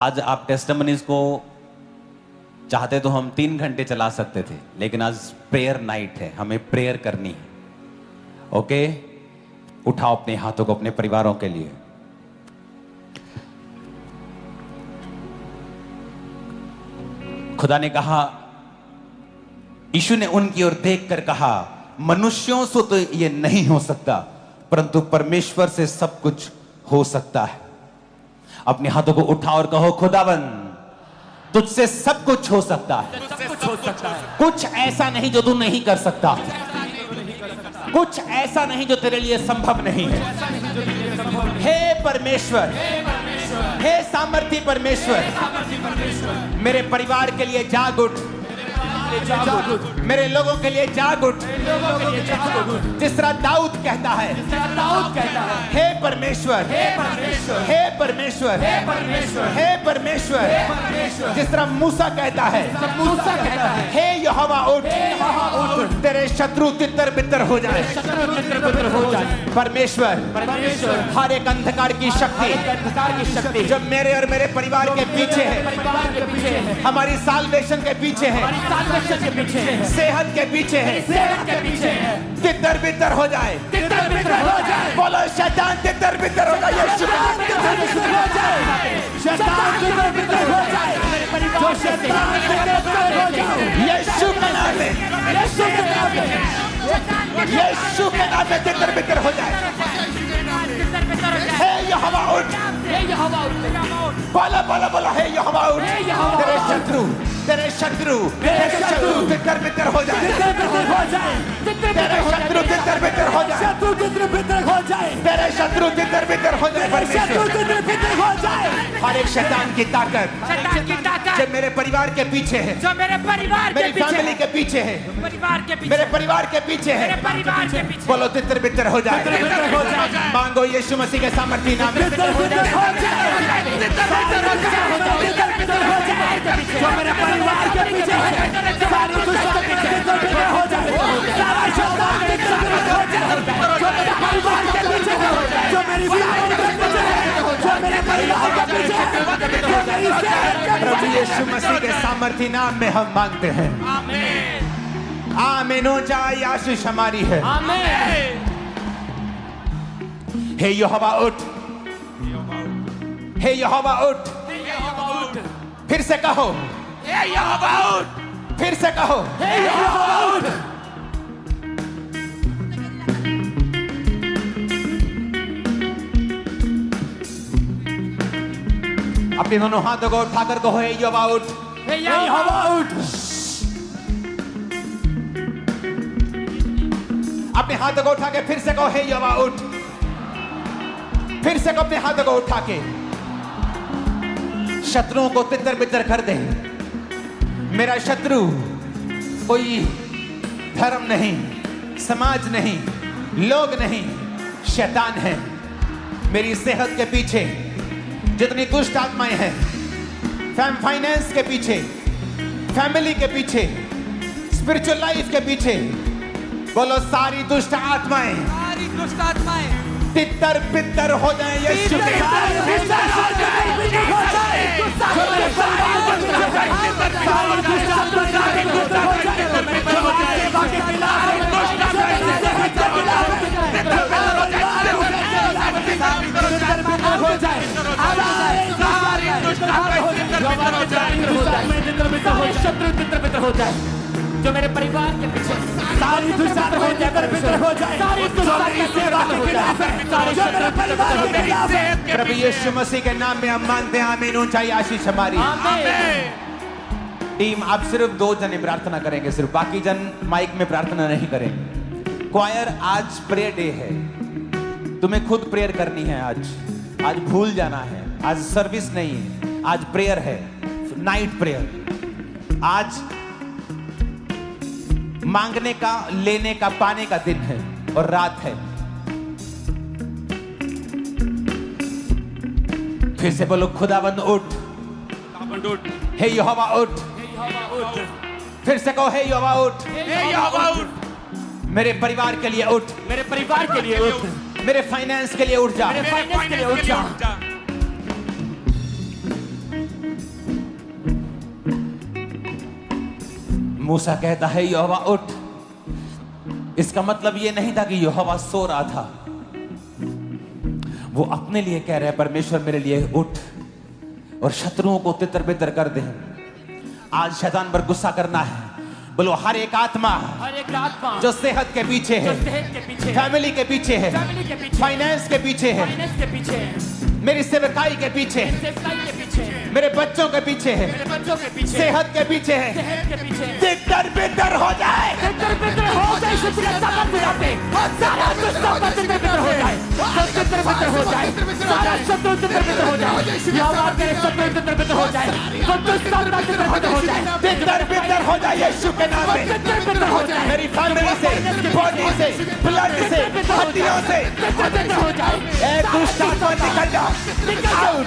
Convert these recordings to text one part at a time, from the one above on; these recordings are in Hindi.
आज आप टेस्टिमनीज को चाहते तो हम 3 घंटे चला सकते थे, लेकिन आज प्रेयर नाइट है, हमें प्रेयर करनी है। ओके, उठाओ अपने हाथों को अपने परिवारों के लिए। खुदा ने कहा, यीशु ने उनकी ओर देखकर कहा, मनुष्यों से तो ये नहीं हो सकता, परंतु परमेश्वर से सब कुछ हो सकता है। अपने हाथों को उठाओ और कहो, खुदाबंद तुझसे सब कुछ हो सकता है। कुछ ऐसा नहीं जो तू नहीं कर सकता, कुछ ऐसा नहीं जो तेरे लिए संभव नहीं है। हे परमेश्वर, हे सामर्थी परमेश्वर, मेरे परिवार के लिए जाग उठ, मेरे लोगों के लिए जाग उठ। जिस तरह दाऊद कहता है, हे परमेश्वर, हे परमेश्वर, हे परमेश्वर। जिस तरह मूसा कहता है, हे यहोवा उठ, तेरे शत्रु तितर बितर हो जाए। परमेश्वर, हर एक अंधकार की शक्ति जो मेरे और मेरे परिवार के पीछे है, हमारी साल्वेशन के पीछे है, सेहत के पीछे है, तितर बितर हो जाए। बोलो, शैतान तितर बितर हो जाए। यीशु के नाम में तितर बितर हो जाए। हे यहोवा उठ, बोलो बोलो बोलो, हे यहोवा उठ। तेरे शत्रु तितर बितर हो जाए। तेरे शत्रु तितर बितर हो जाए। तेरे शत्रु तितर बितर हो जाए। हर एक शैतान की ताकत जो मेरे परिवार के पीछे है, मेरी फैमिली के पीछे है, मेरे परिवार के पीछे है, बोलो तितर बितर हो जाए। मांगो यीशु मसीह के सामर्थी नाम में। जो मेरे परिवार के पीछे है, सारी दुष्टता तितर हो जाए। सारा शैतान तितर हो जाए। जो मेरे परिवार के पीछे है, जो मेरी फैमिली के पीछे है, जो मेरे परिवार के पीछे है, जो मेरी सेहत के पीछे है, यीशु मसीह के सामर्थी नाम में हम मांगते हैं। आमीन। आमीन हो जाए। आशीष हमारी है। आमीन। हे यहोवा उठ, हे यहोवा उठ। फिर से कहो, हे यहोवा उठ। फिर से कहो, हे यहोवा उठ। अपने दोनों हाथों को उठाकर कहो, हे यहोवा उठ, हे यहोवा उठ। अपने हाथों को उठा के फिर से कहो, हे यहोवा उठ। फिर से कहो, अपने हाथों को उठा के शत्रुओं को तितर बितर कर दे। मेरा शत्रु कोई धर्म नहीं, समाज नहीं, लोग नहीं, शैतान है। मेरी सेहत के पीछे जितनी दुष्ट आत्माएं हैं, फाइनेंस के पीछे, फैमिली के पीछे, स्पिरिचुअल लाइफ के पीछे, बोलो सारी दुष्ट आत्माएं तितर बितर हो जाए। यीशु के शत्रु तितर बितर हो जाए। जो मेरे परिवार के पीछे सारी दुष्टता हो जाए। सारी दुष्टता प्रभु यीशु मसीह के नाम में हम मानते हैं। आमीन। ऊंचाई आशीष हमारी। टीम, आप सिर्फ 2 जने प्रार्थना करेंगे, सिर्फ, बाकी जन माइक में प्रार्थना नहीं करेंगे। क्वायर, आज प्रेयर डे है, तुम्हें खुद प्रेयर करनी है। आज भूल जाना है। आज सर्विस नहीं है, आज प्रेयर है, नाइट प्रेयर। आज मांगने का, लेने का, पाने का दिन है और रात है। फिर से बोलो, खुदाबंद उठ, हे यहोवा उठ। फिर से कहो, हे यहोवा उठ, हे यहोवा उठ। मेरे परिवार के लिए उठ, मेरे परिवार के लिए उठ, मेरे फाइनेंस के लिए उठ जा, मेरे फाइनेंस के लिए उठ जा। मूसा कहता है यहोवा उठ। इसका मतलब यह नहीं था कि यहोवा सो रहा था, वो अपने लिए कह रहे हैं परमेश्वर मेरे लिए उठ और शत्रुओं को तितर बितर कर दे। आज शैतान पर गुस्सा करना है। बोलो हर एक आत्मा जो सेहत के पीछे है, फैमिली के पीछे है, फाइनेंस के पीछे है, मेरी सेवकाई के पीछे है, मेरे बच्चों के पीछे है, सेहत के पीछे है, तितर बितर हो जाए, तितर बितर हो जाए यीशु के नाम में। मेरी फैमिली से, बॉडी से, ब्लड से, हड्डियों से एक दुष्ट आत्मा निकल जा। Out.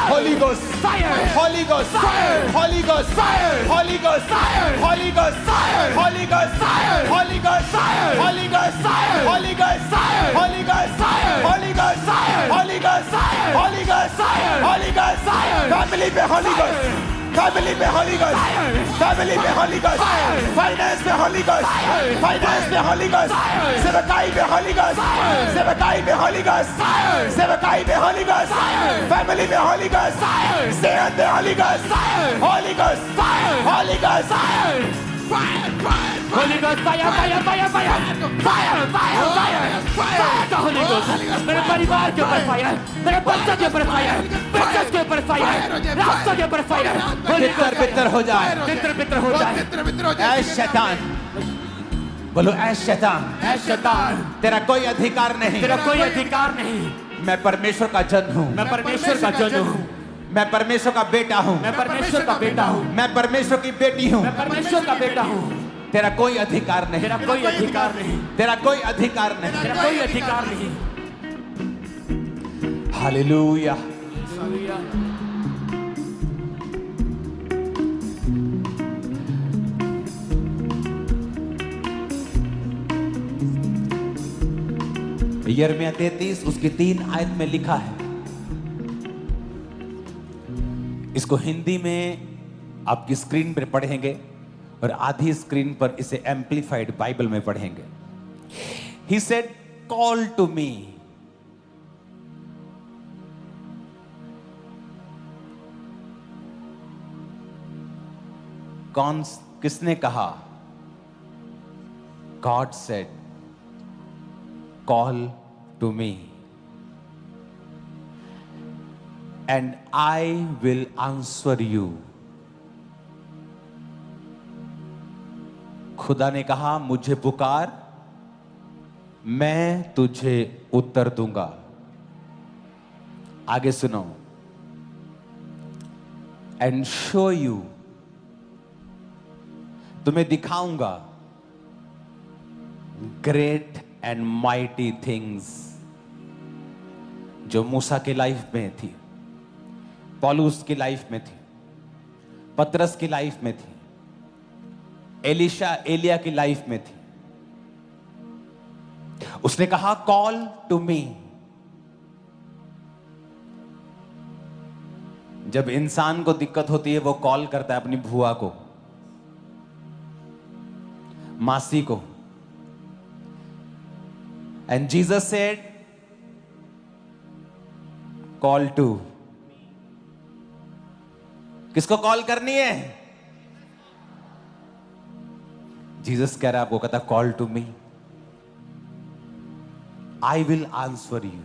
Holi ghost fire, Holi ghost fire, Holi ghost fire, Holi ghost fire, Holi ghost fire, Holi ghost fire, Holi ghost fire, Holi ghost fire, Holi ghost fire, Holi ghost fire, Holi ghost fire, Holi ghost fire, Holi ghost fire, Holi ghost fire. Family पे होली गोस्ट, फैमिली में होली गोस्ट, फैमिली में होली गोस्ट, फाइनेंस में होली गोस्ट, फाइनेंस में होली गोस्ट, सेवकाई में होली गोस्ट, सेवकाई में होली गोस्ट, सेवकाई में होली गोस्ट, फैमिली में होली गोस्ट, सेहत में Holi ghost, Holi ghost, Holi ghost, Holy Ghost fire, fire, fire, fire, fire, fire, fire, fire का Holy Ghost मेरे परिवार के ऊपर फायर, मेरे बच्चों के ऊपर फायर, बिजनेस के ऊपर फायर, रास्तों के ऊपर फायर। तितर बितर हो जाए, तितर बितर हो जाए। ऐ शैतान, बोलो ऐ शैतान, ऐ शैतान तेरा कोई अधिकार नहीं, तेरा कोई अधिकार नहीं। मैं परमेश्वर का जन हूँ, मैं परमेश्वर का जन हूँ, मैं परमेश्वर का बेटा हूँ, मैं परमेश्वर का बेटा हूँ, मैं परमेश्वर की बेटी हूँ। मैं परमेश्वर का बेटा हूँ। तेरा कोई अधिकार नहीं, तेरा कोई अधिकार नहीं, तेरा कोई अधिकार नहीं, तेरा कोई अधिकार नहीं। हालेलुया। यिर्मयाह 33 उसकी 3 आयत में लिखा है। इसको हिंदी में आपकी स्क्रीन पर पढ़ेंगे और आधी स्क्रीन पर इसे एम्पलीफाइड बाइबल में पढ़ेंगे। He said, "Call to me." किसने कहा? God said, "Call to me, and I will answer you." खुदा ने कहा मुझे पुकार, मैं तुझे उत्तर दूंगा। आगे सुनो। एंड शो यू, तुम्हें दिखाऊंगा ग्रेट एंड माइटी थिंग्स जो मूसा की लाइफ में थी, पौलुस की लाइफ में थी, पतरस की लाइफ में थी, एलिया की लाइफ में थी। उसने कहा कॉल टू मी। जब इंसान को दिक्कत होती है वो कॉल करता है अपनी बुआ को, मासी को। And Jesus said call to. किसको कॉल करनी है? जीसस कह रहा है आपको, कहता call to me, I will answer you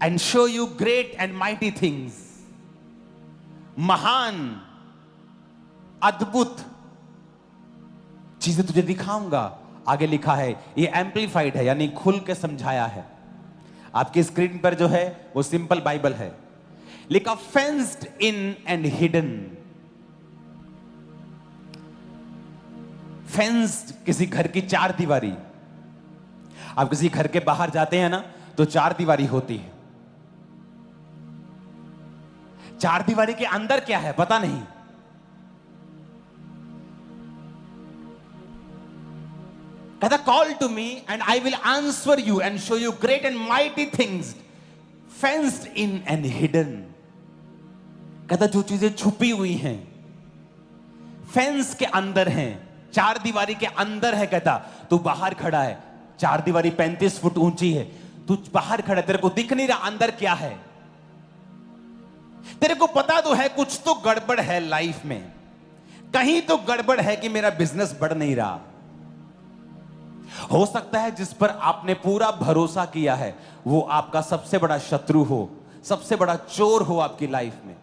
and show you great and mighty things. महान अद्भुत चीजें तुझे दिखाऊंगा। आगे लिखा है, ये एम्पलीफाइड है यानी खुल के समझाया है। आपकी स्क्रीन पर जो है वो सिंपल बाइबल है, लिखा fenced in and hidden. Fenced किसी घर की चार दीवारी। आप किसी घर के बाहर जाते हैं ना तो चार दीवारी होती है। चार दीवारी के अंदर क्या है पता नहीं। कहता call to me and I will answer you and show you great and mighty things fenced in and hidden. कहता जो चीजें छुपी हुई हैं, फेंस के अंदर हैं, चार दीवारी के अंदर है, कहता तू बाहर खड़ा है, चार दीवारी 35 फुट ऊंची है, तू बाहर खड़ा है, तेरे को दिख नहीं रहा अंदर क्या है। तेरे को पता तो है कुछ तो गड़बड़ है लाइफ में, कहीं तो गड़बड़ है कि मेरा बिजनेस बढ़ नहीं रहा। हो सकता है जिस पर आपने पूरा भरोसा किया है वो आपका सबसे बड़ा शत्रु हो, सबसे बड़ा चोर हो आपकी लाइफ में,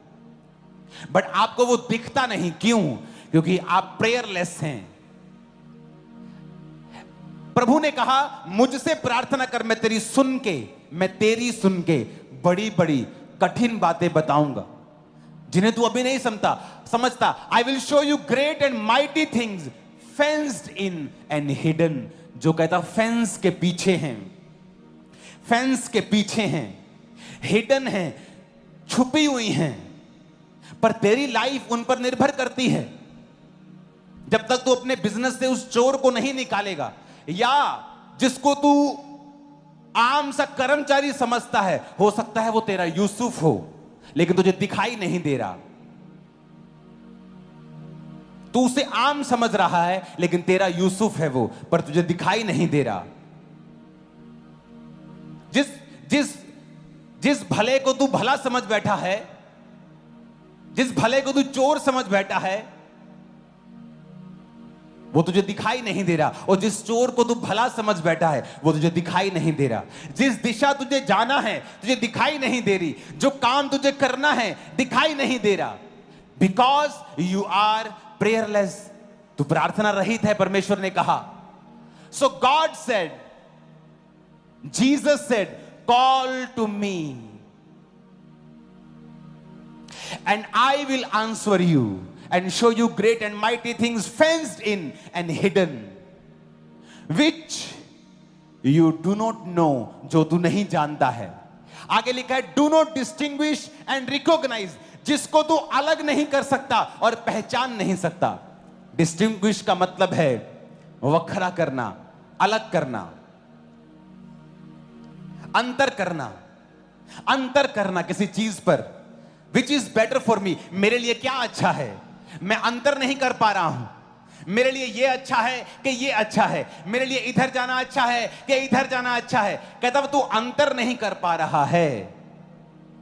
बट आपको वो दिखता नहीं। क्यों? क्योंकि आप प्रेयरलेस हैं। प्रभु ने कहा मुझसे प्रार्थना कर, मैं तेरी सुन के बड़ी बड़ी कठिन बातें बताऊंगा जिन्हें तू अभी नहीं समझता। I will show you great and mighty things fenced in and hidden. जो कहता फेंस के पीछे हैं, फेंस के पीछे हैं, हिडन हैं, छुपी हुई हैं, पर तेरी लाइफ उन पर निर्भर करती है। जब तक तू अपने बिजनेस से उस चोर को नहीं निकालेगा, या जिसको तू आम सा कर्मचारी समझता है, हो सकता है वो तेरा यूसुफ हो लेकिन तुझे दिखाई नहीं दे रहा। तू उसे आम समझ रहा है लेकिन तेरा यूसुफ है वो, पर तुझे दिखाई नहीं दे रहा। जिस भले को तू भला समझ बैठा है, जिस भले को तू चोर समझ बैठा है, वो तुझे दिखाई नहीं दे रहा। और जिस चोर को तू भला समझ बैठा है वो तुझे दिखाई नहीं दे रहा। जिस दिशा तुझे जाना है तुझे दिखाई नहीं दे रही। जो काम तुझे करना है दिखाई नहीं दे रहा। Because you are prayerless. तू प्रार्थना रहित है, परमेश्वर ने कहा। So God said, Jesus said, call to me and I will answer you and show you great and mighty things fenced in and hidden, which you do not know, जो तू नहीं जानता है। आगे लिखा है do not distinguish and recognize, जिसको तू अलग नहीं कर सकता और पहचान नहीं सकता। डिस्टिंग्विश का मतलब है वखरा करना, अलग करना, अंतर करना किसी चीज पर। Which is better for me, मेरे लिए क्या अच्छा है, मैं अंतर नहीं कर पा रहा हूं। मेरे लिए ये अच्छा है कि ये अच्छा है, मेरे लिए इधर जाना अच्छा है कि इधर जाना अच्छा है। कहता तू अंतर नहीं कर पा रहा है।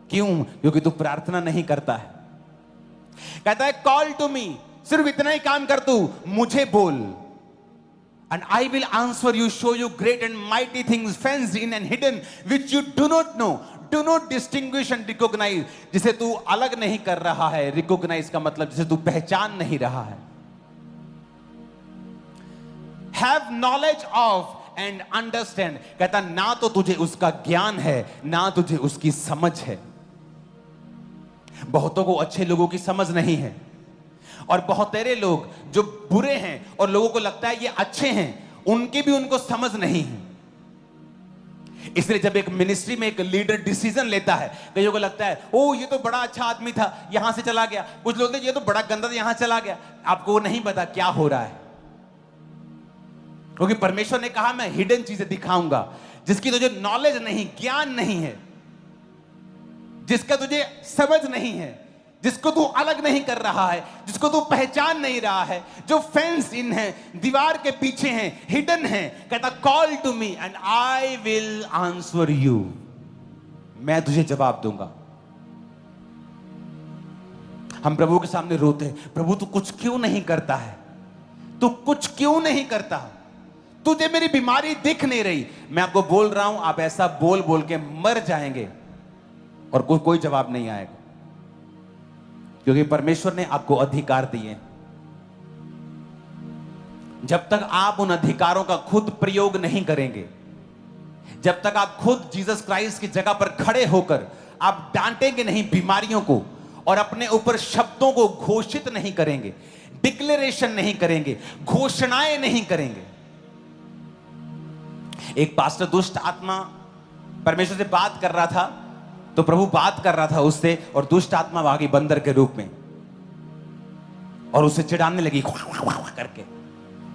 क्यों? क्योंकि तू प्रार्थना नहीं करता है। कहता है कॉल टू मी, सिर्फ इतना ही काम कर, तू मुझे बोल। And I will answer you, show you great and mighty things fenced in and hidden which you do not know. Do not distinguish and recognise, जिसे तू अलग नहीं कर रहा है। रिकॉग्नाइज का मतलब जिसे तू पहचान नहीं रहा है। Have knowledge of and understand, कहता ना तो तुझे उसका ज्ञान है ना तुझे उसकी समझ है। बहुतों को अच्छे लोगों की समझ नहीं है, और बहुत तेरे लोग जो बुरे हैं और लोगों को लगता है ये अच्छे हैं, उनकी भी उनको समझ नहीं है। इसलिए जब एक मिनिस्ट्री में एक लीडर डिसीजन लेता है, कईयों को लगता है ओ ये तो बड़ा अच्छा आदमी था, यहां से चला गया। कुछ लोग ये तो बड़ा गंदा था, यहां चला गया। आपको नहीं पता क्या हो रहा है, क्योंकि परमेश्वर ने कहा मैं हिडन चीजें दिखाऊंगा, जिसकी तुझे नॉलेज नहीं, ज्ञान नहीं है, जिसका तुझे समझ नहीं है, जिसको तू अलग नहीं कर रहा है, जिसको तू पहचान नहीं रहा है, जो फेंस इन है, दीवार के पीछे हैं, हिडन है। कहता call to me and I will answer you, मैं तुझे जवाब दूंगा। हम प्रभु के सामने रोते हैं, प्रभु तू कुछ क्यों नहीं करता है, तू कुछ क्यों नहीं करता, तुझे मेरी बीमारी दिख नहीं रही। मैं आपको बोल रहा हूं, आप ऐसा बोल बोल के मर जाएंगे और कोई जवाब नहीं आएगा, क्योंकि परमेश्वर ने आपको अधिकार दिए। जब तक आप उन अधिकारों का खुद प्रयोग नहीं करेंगे, जब तक आप खुद जीसस क्राइस्ट की जगह पर खड़े होकर आप डांटेंगे नहीं बीमारियों को, और अपने ऊपर शब्दों को घोषित नहीं करेंगे, डिक्लेरेशन नहीं करेंगे, घोषणाएं नहीं करेंगे। एक पास्टर दुष्ट आत्मा परमेश्वर से बात कर रहा था, तो प्रभु बात कर रहा था उससे, और दुष्ट आत्मा आ गई बंदर के रूप में और उसे चिढ़ाने लगी करके।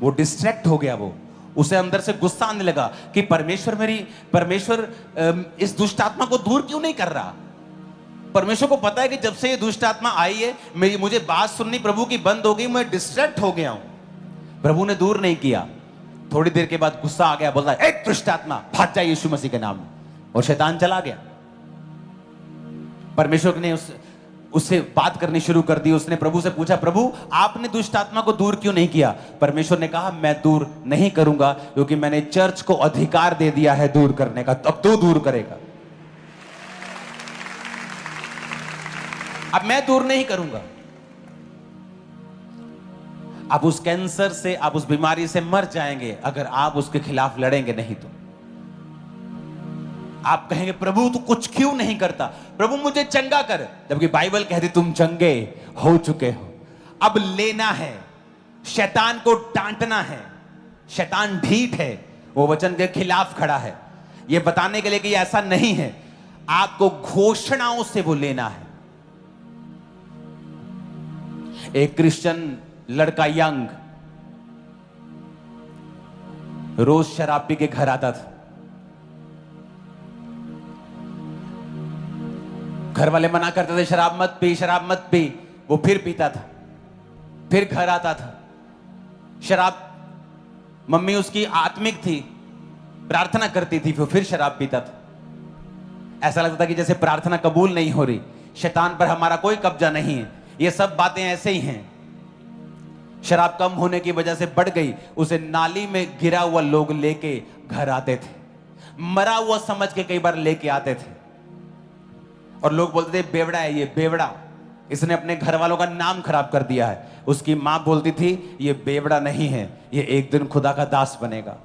वो डिस्ट्रैक्ट हो गया, वो उसे अंदर से गुस्सा आने लगा कि परमेश्वर इस दुष्ट आत्मा को दूर क्यों नहीं कर रहा। परमेश्वर को पता है कि जब से ये दुष्ट आत्मा आई है, मुझे बात सुननी प्रभु की बंद हो गई, मैं डिस्ट्रैक्ट हो गया हूं। प्रभु ने दूर नहीं किया, थोड़ी देर के बाद गुस्सा आ गया, बोलता है एक दुष्ट आत्मा भाग जा यीशु मसीह के नाम में, और शैतान चला गया। परमेश्वर ने उससे बात करनी शुरू कर दी। उसने प्रभु से पूछा, प्रभु आपने दुष्ट आत्मा को दूर क्यों नहीं किया? परमेश्वर ने कहा, मैं दूर नहीं करूंगा क्योंकि मैंने चर्च को अधिकार दे दिया है दूर करने का, अब तो दूर करेगा। अब मैं दूर नहीं करूंगा। आप उस कैंसर से, आप उस बीमारी से मर जाएंगे अगर आप उसके खिलाफ लड़ेंगे नहीं तो। आप कहेंगे, प्रभु तू कुछ क्यों नहीं करता? प्रभु मुझे चंगा कर, जबकि बाइबल कहती तुम चंगे हो चुके हो। अब लेना है, शैतान को डांटना है। शैतान ढीठ है, वो वचन के खिलाफ खड़ा है, ये बताने के लिए कि ऐसा नहीं है। आपको घोषणाओं से वो लेना है। एक क्रिश्चियन लड़का यंग रोज शराब पी के घर आता था। घर वाले मना करते थे, शराब मत पी, शराब मत पी। वो फिर पीता था, फिर घर आता था। शराब, मम्मी उसकी आत्मिक थी, प्रार्थना करती थी, फिर शराब पीता था। ऐसा लगता था कि जैसे प्रार्थना कबूल नहीं हो रही, शैतान पर हमारा कोई कब्जा नहीं है। ये सब बातें ऐसे ही हैं। शराब कम होने की वजह से बढ़ गई, उसे नाली में गिरा हुआ लोग लेके घर आते थे, मरा हुआ समझ के कई बार लेके आते थे, और लोग बोलते थे बेवड़ा है ये, बेवड़ा, इसने अपने घर वालों का नाम खराब कर दिया है। उसकी मां बोलती थी ये बेवड़ा नहीं है, ये एक दिन खुदा का दास बनेगा।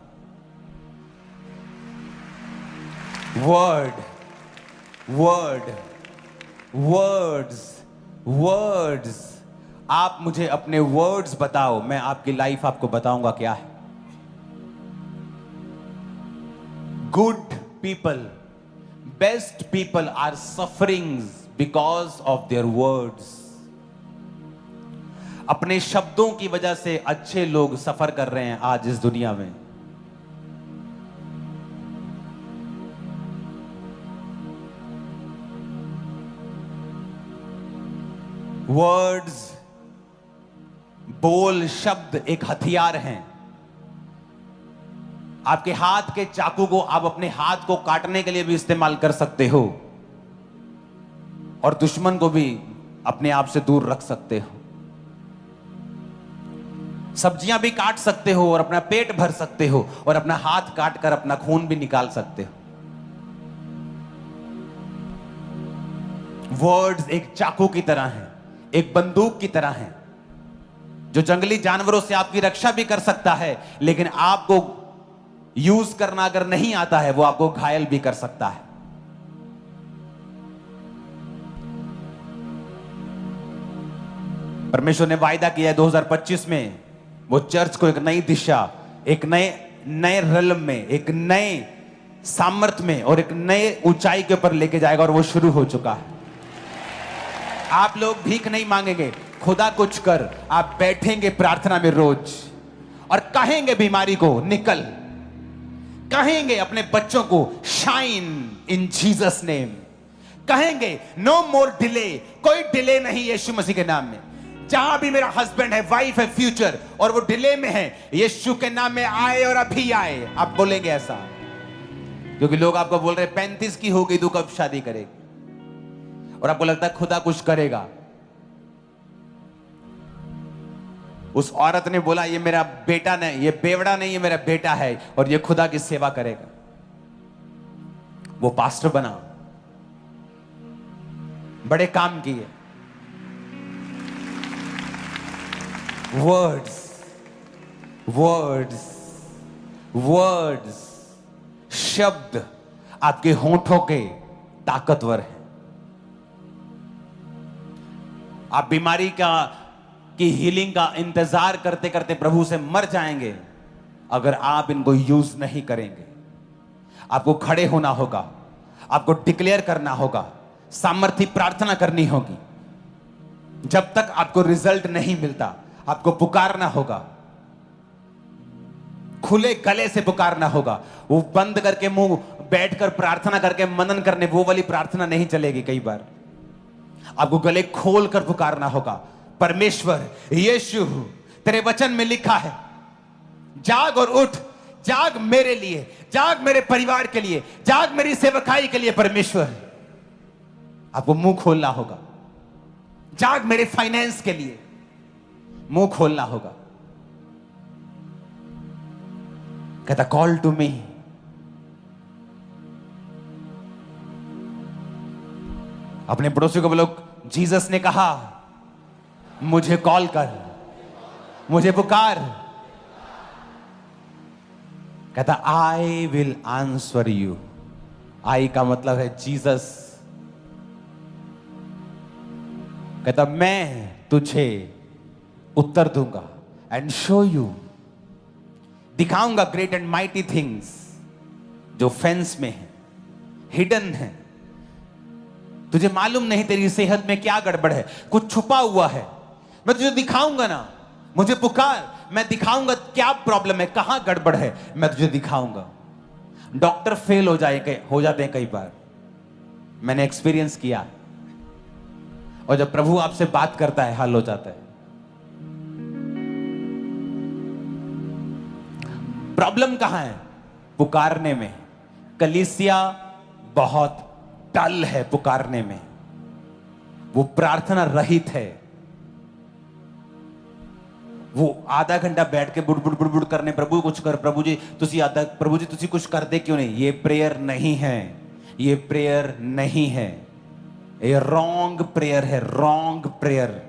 Word word words words. आप मुझे अपने वर्ड्स बताओ, मैं आपकी लाइफ आपको बताऊंगा क्या है। Good people, best people are sufferings because of their words. अपने शब्दों की वजह से अच्छे लोग सफर कर रहे हैं आज इस दुनिया में। वर्ड्स, बोल, शब्द एक हथियार हैं। आपके हाथ के चाकू को आप अपने हाथ को काटने के लिए भी इस्तेमाल कर सकते हो, और दुश्मन को भी अपने आप से दूर रख सकते हो। सब्जियां भी काट सकते हो और अपना पेट भर सकते हो, और अपना हाथ काट कर अपना खून भी निकाल सकते हो। वर्ड्स एक चाकू की तरह हैं, एक बंदूक की तरह हैं, जो जंगली जानवरों से आपकी रक्षा भी कर सकता है, लेकिन आपको यूज करना अगर नहीं आता है, वो आपको घायल भी कर सकता है। परमेश्वर ने वायदा किया है 2025 में वो चर्च को एक नई दिशा, एक नए रलम में, एक नए सामर्थ्य में और एक नए ऊंचाई के ऊपर लेके जाएगा, और वो शुरू हो चुका है। आप लोग भीख नहीं मांगेंगे, खुदा कुछ कर। आप बैठेंगे प्रार्थना में रोज और कहेंगे बीमारी को निकल, कहेंगे अपने बच्चों को शाइन इन जीसस नेम, कहेंगे नो मोर डिले, कोई डिले नहीं यीशु मसीह के नाम में। जहां भी मेरा हस्बैंड है, वाइफ है, फ्यूचर, और वो डिले में है, यीशु के नाम में आए और अभी आए। आप बोलेंगे ऐसा, क्योंकि लोग आपको बोल रहे 35 की हो गई, तू कब शादी करेगी? और आपको लगता है खुदा कुछ करेगा। उस औरत ने बोला ये मेरा बेटा नहीं, ये बेवड़ा नहीं, ये मेरा बेटा है, और ये खुदा की सेवा करेगा। वो पास्टर बना, बड़े काम किए। वर्ड्स वर्ड्स वर्ड्स, शब्द आपके होंठों के ताकतवर है। आप बीमारी की हीलिंग का इंतजार करते करते प्रभु से मर जाएंगे अगर आप इनको यूज नहीं करेंगे। आपको खड़े होना होगा, आपको डिक्लेयर करना होगा, सामर्थ्य प्रार्थना करनी होगी। जब तक आपको रिजल्ट नहीं मिलता, आपको पुकारना होगा, खुले गले से पुकारना होगा। वो बंद करके मुंह बैठकर प्रार्थना करके मनन करने, वो वाली प्रार्थना नहीं चलेगी। कई बार आपको गले खोल कर पुकारना होगा, परमेश्वर यीशु, तेरे वचन में लिखा है, जाग और उठ, जाग मेरे लिए, जाग मेरे परिवार के लिए, जाग मेरी सेवकाई के लिए। परमेश्वर, आपको मुंह खोलना होगा। जाग मेरे फाइनेंस के लिए, मुंह खोलना होगा। कहता कॉल टू मी। अपने पड़ोसी को बोलो, जीसस ने कहा मुझे कॉल कर, मुझे पुकार। कहता आई विल आंसर यू। आई का मतलब है जीसस। कहता मैं तुझे उत्तर दूंगा एंड शो यू, दिखाऊंगा ग्रेट एंड माइटी थिंग्स जो फेंस में है, हिडन है। तुझे मालूम नहीं तेरी सेहत में क्या गड़बड़ है, कुछ छुपा हुआ है। मैं तुझे दिखाऊंगा ना, मुझे पुकार, मैं दिखाऊंगा क्या प्रॉब्लम है, कहां गड़बड़ है, मैं तुझे दिखाऊंगा। डॉक्टर फेल हो जाते हैं कई बार, मैंने एक्सपीरियंस किया। और जब प्रभु आपसे बात करता है, हल हो जाता है। प्रॉब्लम कहां है? पुकारने में। कलीसिया बहुत टल है पुकारने में, वो प्रार्थना रहित है। वो आधा घंटा बैठ के बुड़बुड़ बुड़बुड़ करने, प्रभु कुछ कर, प्रभु जी तुसी कुछ कर दे क्यों नहीं। ये प्रेयर नहीं है, ये प्रेयर नहीं है, ये रॉन्ग प्रेयर है, रॉन्ग प्रेयर।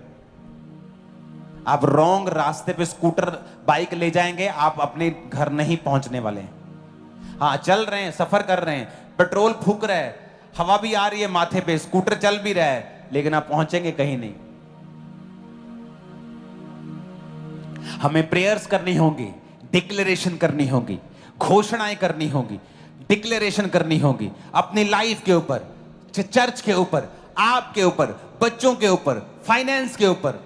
आप रॉन्ग रास्ते पे स्कूटर बाइक ले जाएंगे, आप अपने घर नहीं पहुंचने वाले हैं। हाँ, चल रहे हैं, सफर कर रहे हैं, पेट्रोल फूक रहा है, हवा भी आ रही है माथे पे, स्कूटर चल भी रहा है, लेकिन आप पहुंचेंगे कहीं नहीं। हमें प्रेयर्स करनी होंगी, डिक्लेरेशन करनी होगी, घोषणाएं करनी होगी, डिक्लेरेशन करनी होगी अपनी लाइफ के ऊपर, चर्च के ऊपर, आपके ऊपर, बच्चों के ऊपर, फाइनेंस के ऊपर।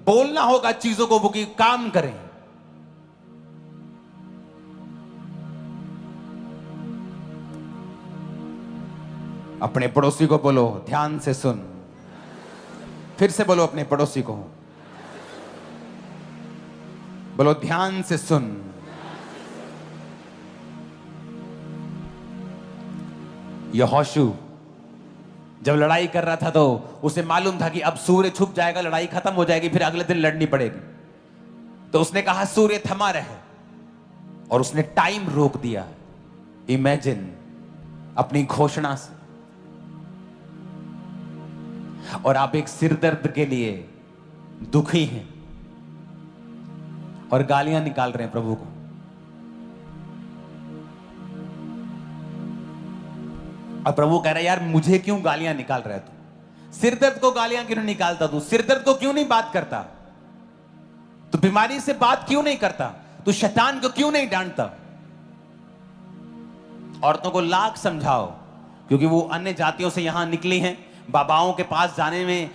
बोलना होगा चीजों को, वो की काम करें। अपने पड़ोसी को बोलो, ध्यान से सुन। फिर से बोलो अपने पड़ोसी को, बोलो ध्यान से सुन। यहोशू जब लड़ाई कर रहा था तो उसे मालूम था कि अब सूर्य छुप जाएगा, लड़ाई खत्म हो जाएगी, फिर अगले दिन लड़नी पड़ेगी। तो उसने कहा सूर्य थमा रहे, और उसने टाइम रोक दिया। इमेजिन, अपनी घोषणा से। और आप एक सिरदर्द के लिए दुखी हैं और गालियां निकाल रहे हैं प्रभु को। और प्रभु कह रहा है, यार मुझे क्यों गालियां निकाल रहा है तू? सिरदर्द को गालियां क्यों नहीं निकालता तू? सिरदर्द को क्यों नहीं बात करता? तू बीमारी से बात क्यों नहीं करता? तू शैतान को क्यों नहीं डांटता? औरतों को लाख समझाओ, क्योंकि वो अन्य जातियों से यहां निकली हैं। बाबाओं के पास जाने में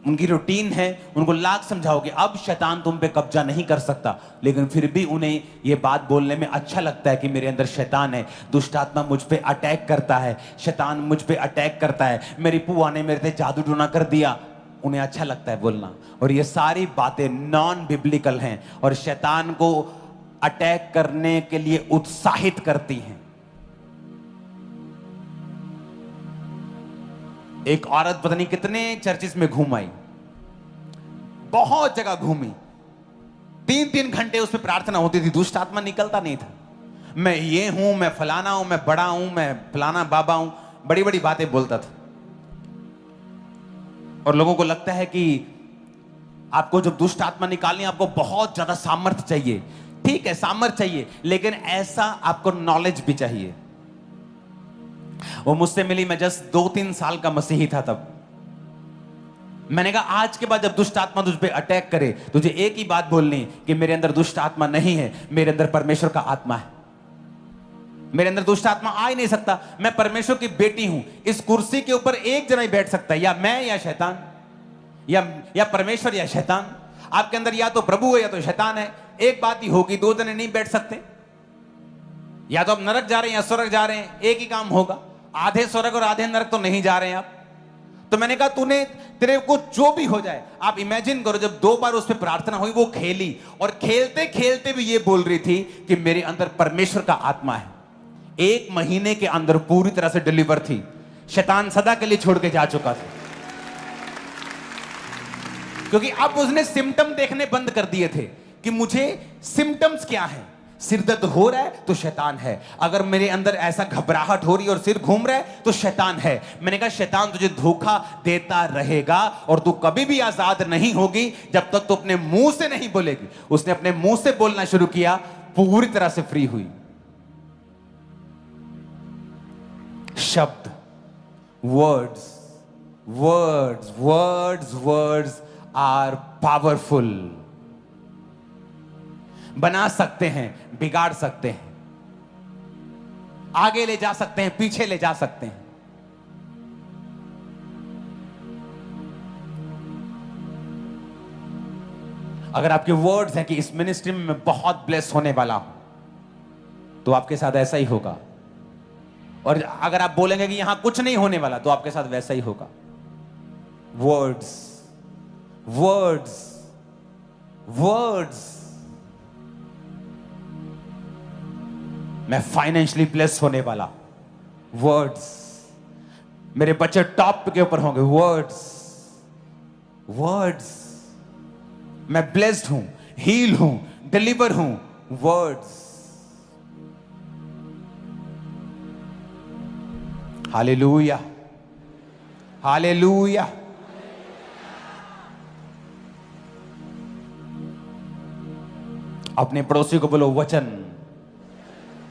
उनकी रूटीन है। उनको लाख समझाओ कि अब शैतान तुम पे कब्जा नहीं कर सकता, लेकिन फिर भी उन्हें यह बात बोलने में अच्छा लगता है कि मेरे अंदर शैतान है, दुष्ट आत्मा मुझ पे अटैक करता है, शैतान मुझ पे अटैक करता है, मेरी पुआ ने मेरे पे जादू टोना कर दिया। उन्हें अच्छा लगता है बोलना। और ये सारी बातें नॉन बिब्लिकल हैं और शैतान को अटैक करने के लिए उत्साहित करती हैं। एक औरत पता नहीं कितने चर्चिस में घूम आई, बहुत जगह घूमी, 3-3 घंटे उस पर प्रार्थना होती थी, दुष्ट आत्मा निकलता नहीं था। मैं ये हूं, मैं फलाना हूं, मैं बड़ा हूं, मैं फलाना बाबा हूं, बड़ी बड़ी बातें बोलता था। और लोगों को लगता है कि आपको जब दुष्ट आत्मा निकालनी, आपको बहुत ज्यादा सामर्थ्य चाहिए। ठीक है, सामर्थ्य चाहिए, लेकिन ऐसा आपको नॉलेज भी चाहिए। वो मुझसे मिली, मैं जस्ट 2-3 साल का मसीही था तब। मैंने कहा आज के बाद जब दुष्ट आत्मा तुझ पे अटैक करे, तुझे एक ही बात बोलनी कि मेरे अंदर दुष्ट आत्मा नहीं है, मेरे अंदर परमेश्वर का आत्मा है। मेरे अंदर दुष्ट आत्मा आ ही नहीं सकता, मैं परमेश्वर की बेटी हूं। इस कुर्सी के ऊपर एक जना ही बैठ सकता है, या मैं या शैतान, या परमेश्वर या शैतान। आपके अंदर या तो प्रभु है या तो शैतान है, एक बात ही होगी, 2 जने नहीं बैठ सकते। या तो आप नरक जा रहे हैं या स्वर्ग जा रहे हैं, एक ही काम होगा। आधे स्वर्ग और आधे नरक तो नहीं जा रहे हैं आप। तो मैंने कहा तूने, तेरे को जो भी हो जाए, आप इमेजिन करो जब 2 बार उस पर प्रार्थना हुई, वो खेली और खेलते खेलते भी ये बोल रही थी कि मेरे अंदर परमेश्वर का आत्मा है। 1 महीने के अंदर पूरी तरह से डिलीवर थी। शैतान सदा के लिए छोड़ के जा चुका था, क्योंकि अब उसने सिम्टम देखने बंद कर दिए थे कि मुझे सिम्टम्स क्या है। सिर दर्द हो रहा है तो शैतान है, अगर मेरे अंदर ऐसा घबराहट हो रही है और सिर घूम रहा है तो शैतान है। मैंने कहा शैतान तुझे धोखा देता रहेगा और तू कभी भी आजाद नहीं होगी जब तक तू अपने मुंह से नहीं बोलेगी। उसने अपने मुंह से बोलना शुरू किया, पूरी तरह से फ्री हुई। शब्द, words, words, words, words are powerful. बना सकते हैं, बिगाड़ सकते हैं, आगे ले जा सकते हैं, पीछे ले जा सकते हैं। अगर आपके वर्ड्स हैं कि इस मिनिस्ट्री में मैं बहुत ब्लेस होने वाला हूं, तो आपके साथ ऐसा ही होगा। और अगर आप बोलेंगे कि यहां कुछ नहीं होने वाला, तो आपके साथ वैसा ही होगा। Words, words, words. मैं फाइनेंशियली ब्लेस होने वाला, वर्ड्स। मेरे बच्चे टॉप के ऊपर होंगे, वर्ड्स, वर्ड्स। मैं ब्लेस्ड हूं, हील हूं, डिलीवर हूं, वर्ड्स। Hallelujah, hallelujah. अपने पड़ोसी को बोलो वचन,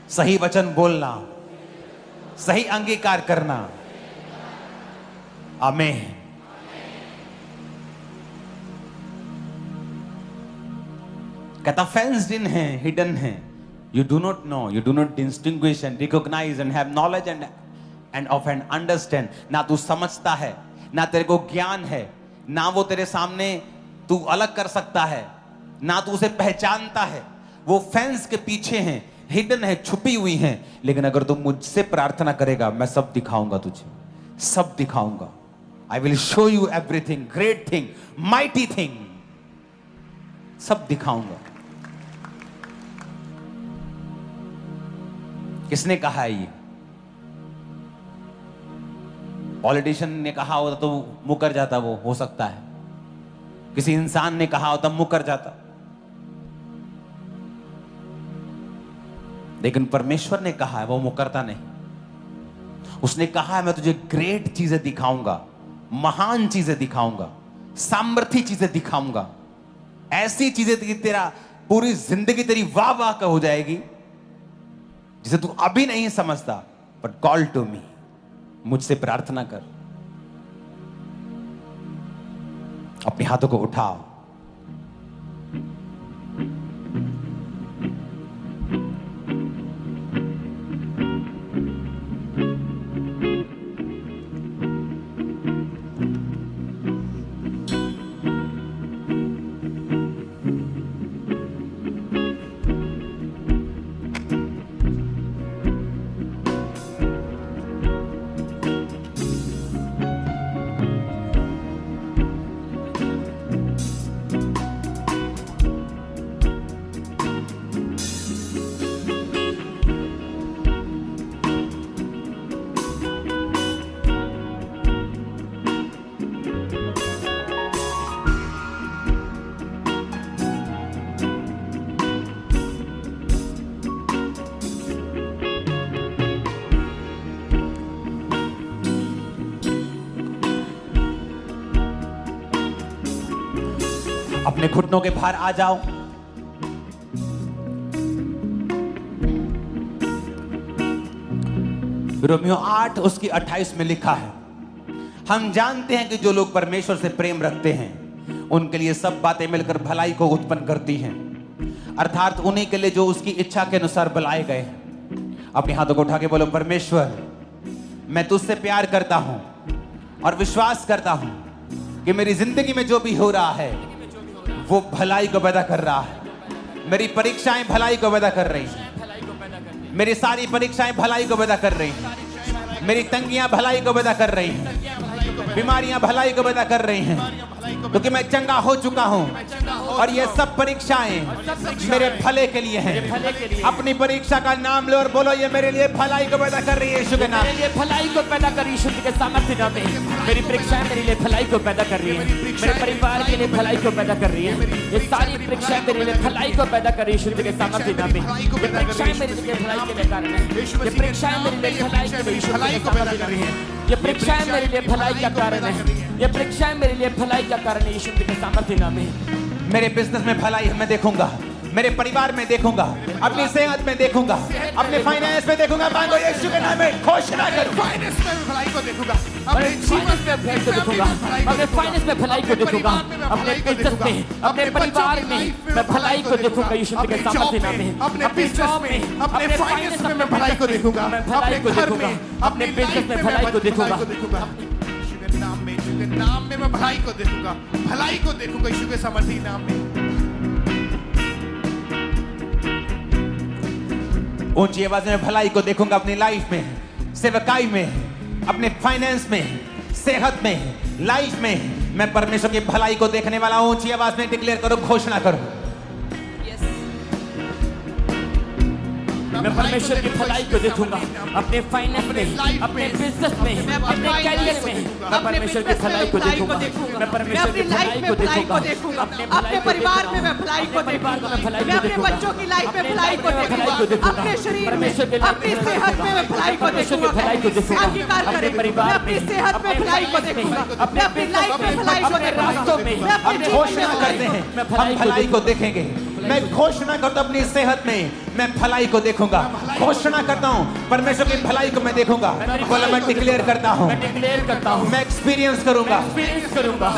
सही वचन बोलना, सही अंगीकार करना। आमीन। कहता फेंस्ड इन है, हिडन है। You do not know, you do not distinguish and recognise and have knowledge and of and understand. ना तू समझता है, ना तेरे को ज्ञान है, ना वो तेरे सामने तू अलग कर सकता है, ना तू उसे पहचानता है। वो फेंस के पीछे हैं, हिडन है, छुपी हुई हैं। लेकिन अगर तू मुझसे प्रार्थना करेगा, मैं सब दिखाऊंगा तुझे, सब दिखाऊंगा। I will show you everything, great thing, mighty thing, सब दिखाऊंगा। किसने कहा है ये? पॉलिटिशियन ने कहा होता तो मुकर जाता, वो हो सकता है। किसी इंसान ने कहा होता मुकर जाता, लेकिन परमेश्वर ने कहा है, वो मुकरता नहीं। उसने कहा है मैं तुझे ग्रेट चीजें दिखाऊंगा, महान चीजें दिखाऊंगा, सामर्थी चीजें दिखाऊंगा, ऐसी चीजें कि तेरा पूरी जिंदगी तेरी वाह वाह का हो जाएगी, जिसे तू अभी नहीं समझता। बट कॉल टू मी, मुझसे प्रार्थना कर। अपने हाथों को उठाओ। अपने घुटनों के बाहर आ जाओ। रोमियो 8 उसकी 28 में लिखा है, हम जानते हैं कि जो लोग परमेश्वर से प्रेम रखते हैं उनके लिए सब बातें मिलकर भलाई को उत्पन्न करती हैं, अर्थात उन्हीं के लिए जो उसकी इच्छा के अनुसार बुलाए गए हैं। अपने हाथों को उठा के बोलो, परमेश्वर मैं तुझसे प्यार करता हूं और विश्वास करता हूं कि मेरी जिंदगी में जो भी हो रहा है वो भलाई को पैदा कर रहा है। मेरी परीक्षाएं भलाई को पैदा कर रही हैं, मेरी सारी परीक्षाएं भलाई को पैदा कर रही हैं, मेरी तंगियां भलाई को पैदा कर रही हैं। बीमारियां भलाई को पैदा कर रही हैं, क्योंकि मैं चंगा हो चुका हूं और ये सब परीक्षाएं मेरे भले के लिए हैं। अपनी परीक्षा का नाम लो और बोलो, ये मेरे लिए भलाई को पैदा कर रही है यीशु के नाम। मेरे लिए भलाई को पैदा कर रही है यीशु के सामर्थ्य नाम में। मेरी परीक्षाएं मेरे लिए भलाई को पैदा कर रही है, मेरे परिवार के लिए भलाई को पैदा कर रही है। ये सारी परीक्षाएं मेरे लिए भलाई को पैदा कर रही है यीशु के सामर्थ्य नाम में। ये परीक्षाएं मेरे लिए भलाई के कारण है। ये परीक्षाएं मेरे लिए भलाई के भलाई को पैदा कर रही है। ये परीक्षाएं मेरे लिए भलाई का कारण है। ये परीक्षाएं मेरे लिए भलाई का कारण है यीशु के सामर्थ्य नाम में। मेरे बिजनेस में भलाई मैं देखूंगा, मेरे परिवार में देखूंगा, अपनी सेहत में देखूंगा, अपने फाइनेंस में देखूंगा। मांगो यीशु के नाम में, घोषणा करो। फाइनेंस में भलाई को देखूंगा, अपने जीवन में भलाई को देखूंगा, अपने फाइनेंस में भलाई को देखूंगा, अपने बिजनेस में, अपने परिवार में मैं भलाई को देखूंगा यीशु के सामर्थ्य नाम में। अपने जॉब में, अपने फाइनेंस में मैं भलाई को देखूंगा, मैं भलाई को देखूंगा, अपने बिजनेस में भलाई को देखूंगा। यीशु के नाम में, यीशु के नाम में मैं भलाई को देखूंगा, भलाई को देखूंगा यीशु के सामर्थ्य नाम में। ऊंची आवाज में भलाई को देखूंगा अपनी लाइफ में, सेवकाई में, अपने फाइनेंस में, सेहत में, लाइफ में। मैं परमेश्वर की भलाई को देखने वाला हूं। ऊंची आवाज में डिक्लेयर करो, घोषणा करो। मैं परमेश्वर की भलाई को देखूंगा अपने फाइनेंस में, अपने बिजनेस में, अपने कैरियर में। मैं परमेश्वर की भलाई को देखूंगा, मैं परमेश्वर की भलाई को देखूंगा, अपने परिवार में मैं भलाई को देखूंगा, मैं अपने बच्चों की लाइफ में भलाई को देखूंगा, अपने शरीर में, अपनी सेहत में मैं भलाई को देखूंगा। अंगीकार करें, मैं अपनी सेहत में भलाई को देखूंगा, मैं अपनी लाइफ में भलाई को रास्तों में हम घोषणा करते हैं, हम भलाई को देखेंगे। मैं घोषणा करता हूं अपनी सेहत में मैं भलाई को देखूंगा। घोषणा करता हूं परमेश्वर की भलाई को मैं देखूंगा। बोला, मैं डिक्लेयर करता हूं, मैं एक्सपीरियंस करूंगा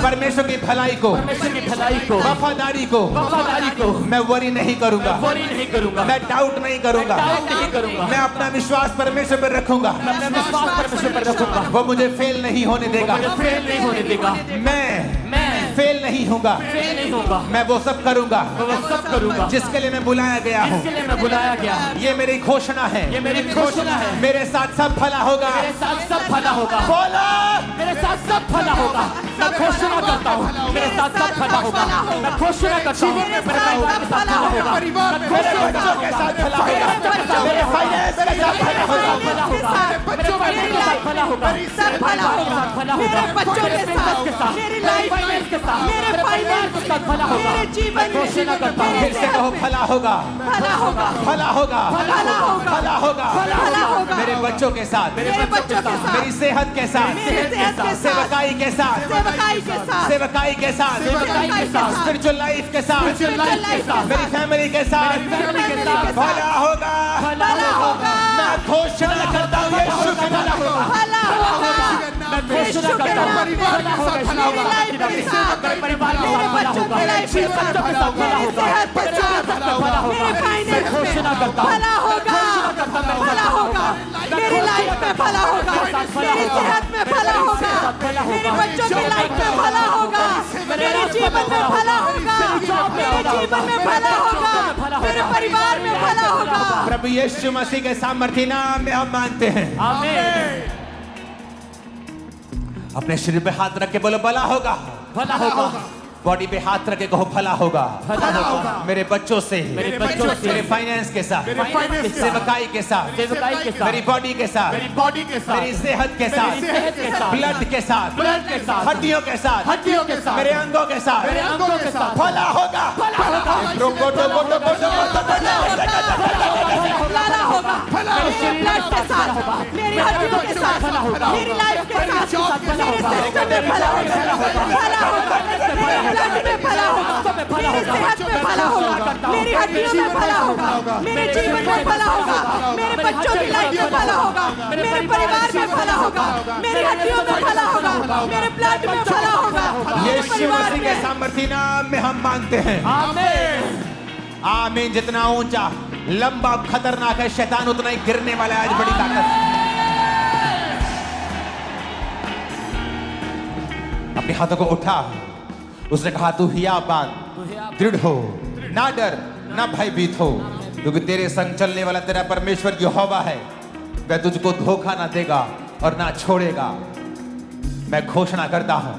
परमेश्वर की भलाई को, वफादारी को। मैं वरी नहीं करूंगा, मैं डाउट नहीं करूंगा, मैं अपना विश्वास परमेश्वर पर रखूंगा। वो मुझे फेल नहीं होने देगा। मैं फेल नहीं होगा, मैं वो सब करूंगा जिसके लिए मैं बुलाया गया हूँ। ये मेरी घोषणा है, मेरे साथ सब भला होगा। बोला, मेरे साथ सब भला होगा। मैं घोषणा करता हूँ, मेरे साथ सब भला होगा। मैं घोषणा करता हूँ, मेरे परिवार के साथ भला होगा, मेरे बच्चों के साथ भला होगा, मेरे फाइनेंस के साथ भला होगा, मेरे बच्चों के साथ भला होगा, मेरे बच्चों के साथ, मेरी लाइफ के साथ, मेरे परिवार के साथ भला होगा। मेरे जीवन में घोषणा करता हूँ, फिर से कहो, भला होगा, भला होगा, भला होगा, भला होगा, भला होगा, भला होगा। मेरे बच्चों के साथ, मेरे बच्चों के साथ, मेरी सेहत के साथ, मेरी सेहत के साथ, सेवकाई के साथ, सेवकाई के साथ, सेवकाई के साथ, स्पिरिचुअल लाइफ के साथ, मेरी फैमिली के साथ भला होगा, भला होगा। मैं घोषणा करता हूँ यीशु के नाम में भला होगा। मैं घोषणा करता हूँ, परिवार के साथ भला होगा, मेरे परिवार के साथ भला होगा, मेरे बच्चों के साथ भला होगा, मेरे फाइनेंस घोषणा में करता हूँ, भला होगा, भला होगा। मेरी लाइफ में भला होगा, मेरी सेहत में भला होगा, मेरे बच्चों की लाइफ में भला होगा, मेरे जीवन में भला होगा, मेरे जीवन में भला होगा, मेरे परिवार में भला होगा। प्रभु यीशु मसीह के सामर्थ्य नाम में हम मानते हैं। आमीन। अपने शरीर पे हाथ रख के बोलो, भला होगा, भला होगा, बॉडी पे हाथ रख के कहो, भला होगा, भला होगा। मेरे बच्चों से, मेरे बच्चों से, मेरे फाइनेंस के साथ, सेवकाई के साथ, सेवकाई के साथ, मेरी बॉडी के साथ, बॉडी के साथ, मेरी सेहत के साथ, सेहत के साथ, ब्लड के साथ, हड्डियों के साथ, मेरे अंगों के साथ भला होगा, रोको टोको टोको भला होगा, मेरे ब्लड के साथ, मेरी हड्डियों के साथ, मेरी लाइफ के साथ, मेरे सिस्टम में भला होगा, भला होगा, मेरे ब्लड में भला होगा, मेरी सेहत में भला होगा, मेरी हड्डियों में भला होगा, मेरे जीवन में भला होगा, मेरे बच्चों की लाइफ में भला होगा, मेरे परिवार में भला होगा, मेरी हड्डियों में भला होगा, मेरे ब्लड में भला होगा, यीशु मसीह के सामर्थ्य नाम में हम मानते हैं। आमीन। आमीन। जितना ऊंचा, लंबा, खतरनाक है शैतान, उतना ही गिरने वाला है। आज बड़ी ताकत। अपने हाथों को उठा। उसने कहा, तू हियाबान, दृढ़ हो, ना डर, ना भयभीत हो, क्योंकि तेरे संग चलने वाला तेरा परमेश्वर यहोवा है। वह तुझको धोखा ना देगा और ना छोड़ेगा। मैं घोषणा करता हूं,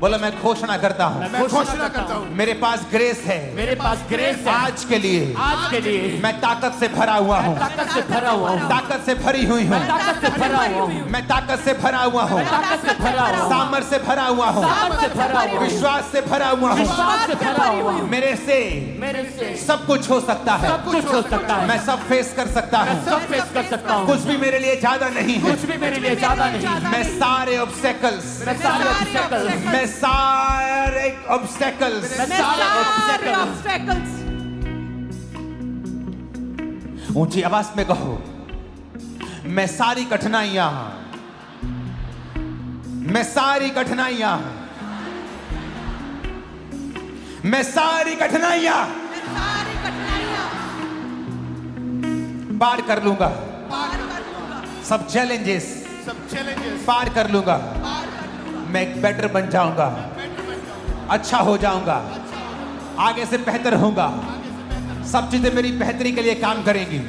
बोलो मैं घोषणा करता हूं, मैं घोषणा करता हूँ मेरे पास ग्रेस है, मेरे पास ग्रेस है आज के लिए आज के लिए। मैं ताकत से भरा हुआ हूं, ताकत से भरा हुआ हूँ, ताकत से भरी हुई हूं, ताकत से भरा हुआ हूँ, मैं ताकत से भरा हुआ हूं, ताकत से भरा हुआ हूँ, सामर्थ से भरा हुआ हूं, ताकत से भरा हुआ हूँ, विश्वास से भरा हुआ हूं। विश्वास से भरा हुआ हूँ। मेरे मेरे से सब कुछ हो सकता है, सब कुछ हो सकता है। मैं सब फेस कर सकता मैं हूं, सब फेस कर सकता हूँ, कुछ भी मेरे लिए ज्यादा नहीं है। कुछ भी मेरे लिए ज्यादा नहीं। मैं सारे ऑब्स्टेकल्स, मैं सारे obstacles, मैं सारे ऑब्स्टेकल्स, मैं सारे obstacles, ऑब्स्टेकल्स ऊंची आवाज में कहो, मैं सारी कठिनाइयां, मैं सारी कठिनाइयां, मैं सारी कठिनाइयां सारी कठिनाइयां पार कर लूंगा, पार कर लूंगा, सब चैलेंजेस सब चैलेंजेस पार कर लूंगा, पार कर लूंगा, मैं एक बेटर बन जाऊंगा, अच्छा हो जाऊंगा, आगे से बेहतर होऊंगा, सब चीजें मेरी बेहतरी के लिए काम करेंगी,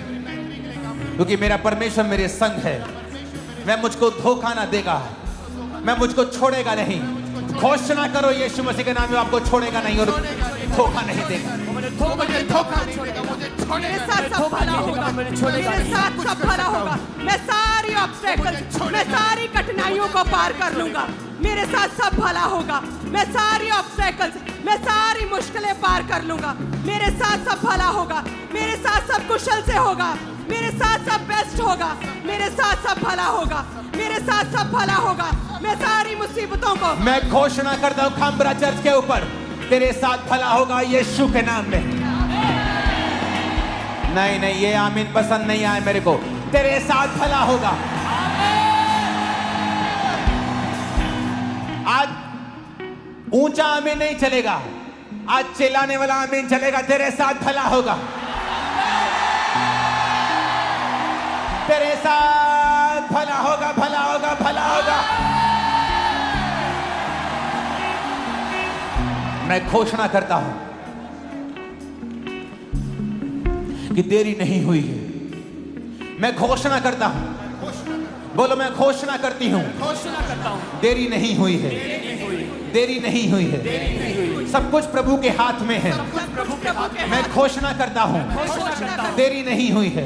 क्योंकि मेरा परमेश्वर मेरे संग है। मैं मुझको धोखा ना देगा, मैं मुझको छोड़ेगा नहीं। घोषणा करो यीशु मसीह के नाम में, आपको छोड़ेगा नहीं और धोखा नहीं देगा। मुझे धोखा नहीं देगा, मुझे मेरे छोड़ेगा साथ सब भला होगा, मेरे साथ सब भला होगा। मैं सारी ऑब्स्टेकल्स, मैं सारी कठिनाइयों को पार कर लूंगा। मेरे साथ सब भला होगा। मैं सारी ऑब्स्टेकल्स, मैं सारी मुश्किलें पार कर लूंगा। मेरे साथ सब भला होगा, मेरे साथ सब कुशल से होगा, मेरे साथ सब बेस्ट होगा, मेरे साथ सब भला होगा, मेरे साथ सब भला होगा। मैं सारी मुसीबतों को मैं घोषणा करता हूं खामबरा चर्च के ऊपर, तेरे साथ भला होगा यीशु के नाम में। नहीं नहीं, ये आमीन पसंद नहीं आए मेरे को। तेरे साथ भला होगा। आज ऊंचा आमीन नहीं चलेगा, आज चिल्लाने वाला आमीन चलेगा। तेरे साथ भला होगा, तेरे साथ भला होगा, भला होगा, भला होगा। मैं घोषणा करता हूं कि देरी नहीं हुई है। मैं घोषणा करता हूं, बोलो मैं घोषणा करती हूं, घोषणा करता हूँ, देरी नहीं हुई है, देरी नहीं हुई है। सब कुछ प्रभु के हाथ में है। प्रभु के हाथ में मैं घोषणा करता हूं, घोषणा करता हूँ, देरी नहीं हुई है।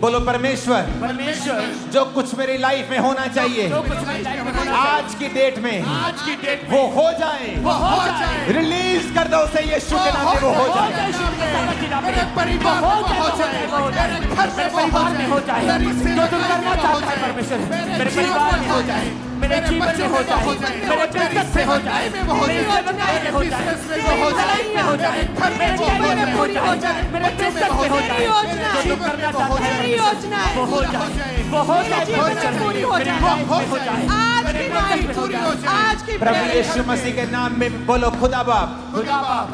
बोलो परमेश्वर, परमेश्वर जो कुछ मेरी लाइफ में होना चाहिए जो कुछ मेरी लाइफ में होना आज की डेट में आज की डेट वो हो जाए, वो हो जाए। रिलीज कर दो उसे यीशु के नाम में, वो हो जाए। मेरे परिवार में हो जाए, मेरे घर में परिवार में हो जाए, मेरी जो तुम करना चाहता है परमेश्वर, मेरे परिवार में हो जाए, मेरे जीवन में हो जाए, मेरे बिजनेस में हो जाए, मेरे व्यवसाय में हो जाए, मेरे लाइफ में हो जाए, मेरे जीवन में हो जाए, मेरे बिजनेस में हो जाए, जो तुम करना चाहता है मेरी योजना है, वो हो जाए, वो हो जाए, जीवन में पूरी हो मेरी जाए। लाइफ में हो जाए, आज की नाइट, पूरी हो जाए। आज की प्रभु prayer, यीशु मसीह के नाम में बोलो खुदा बाप, खुदा बाप,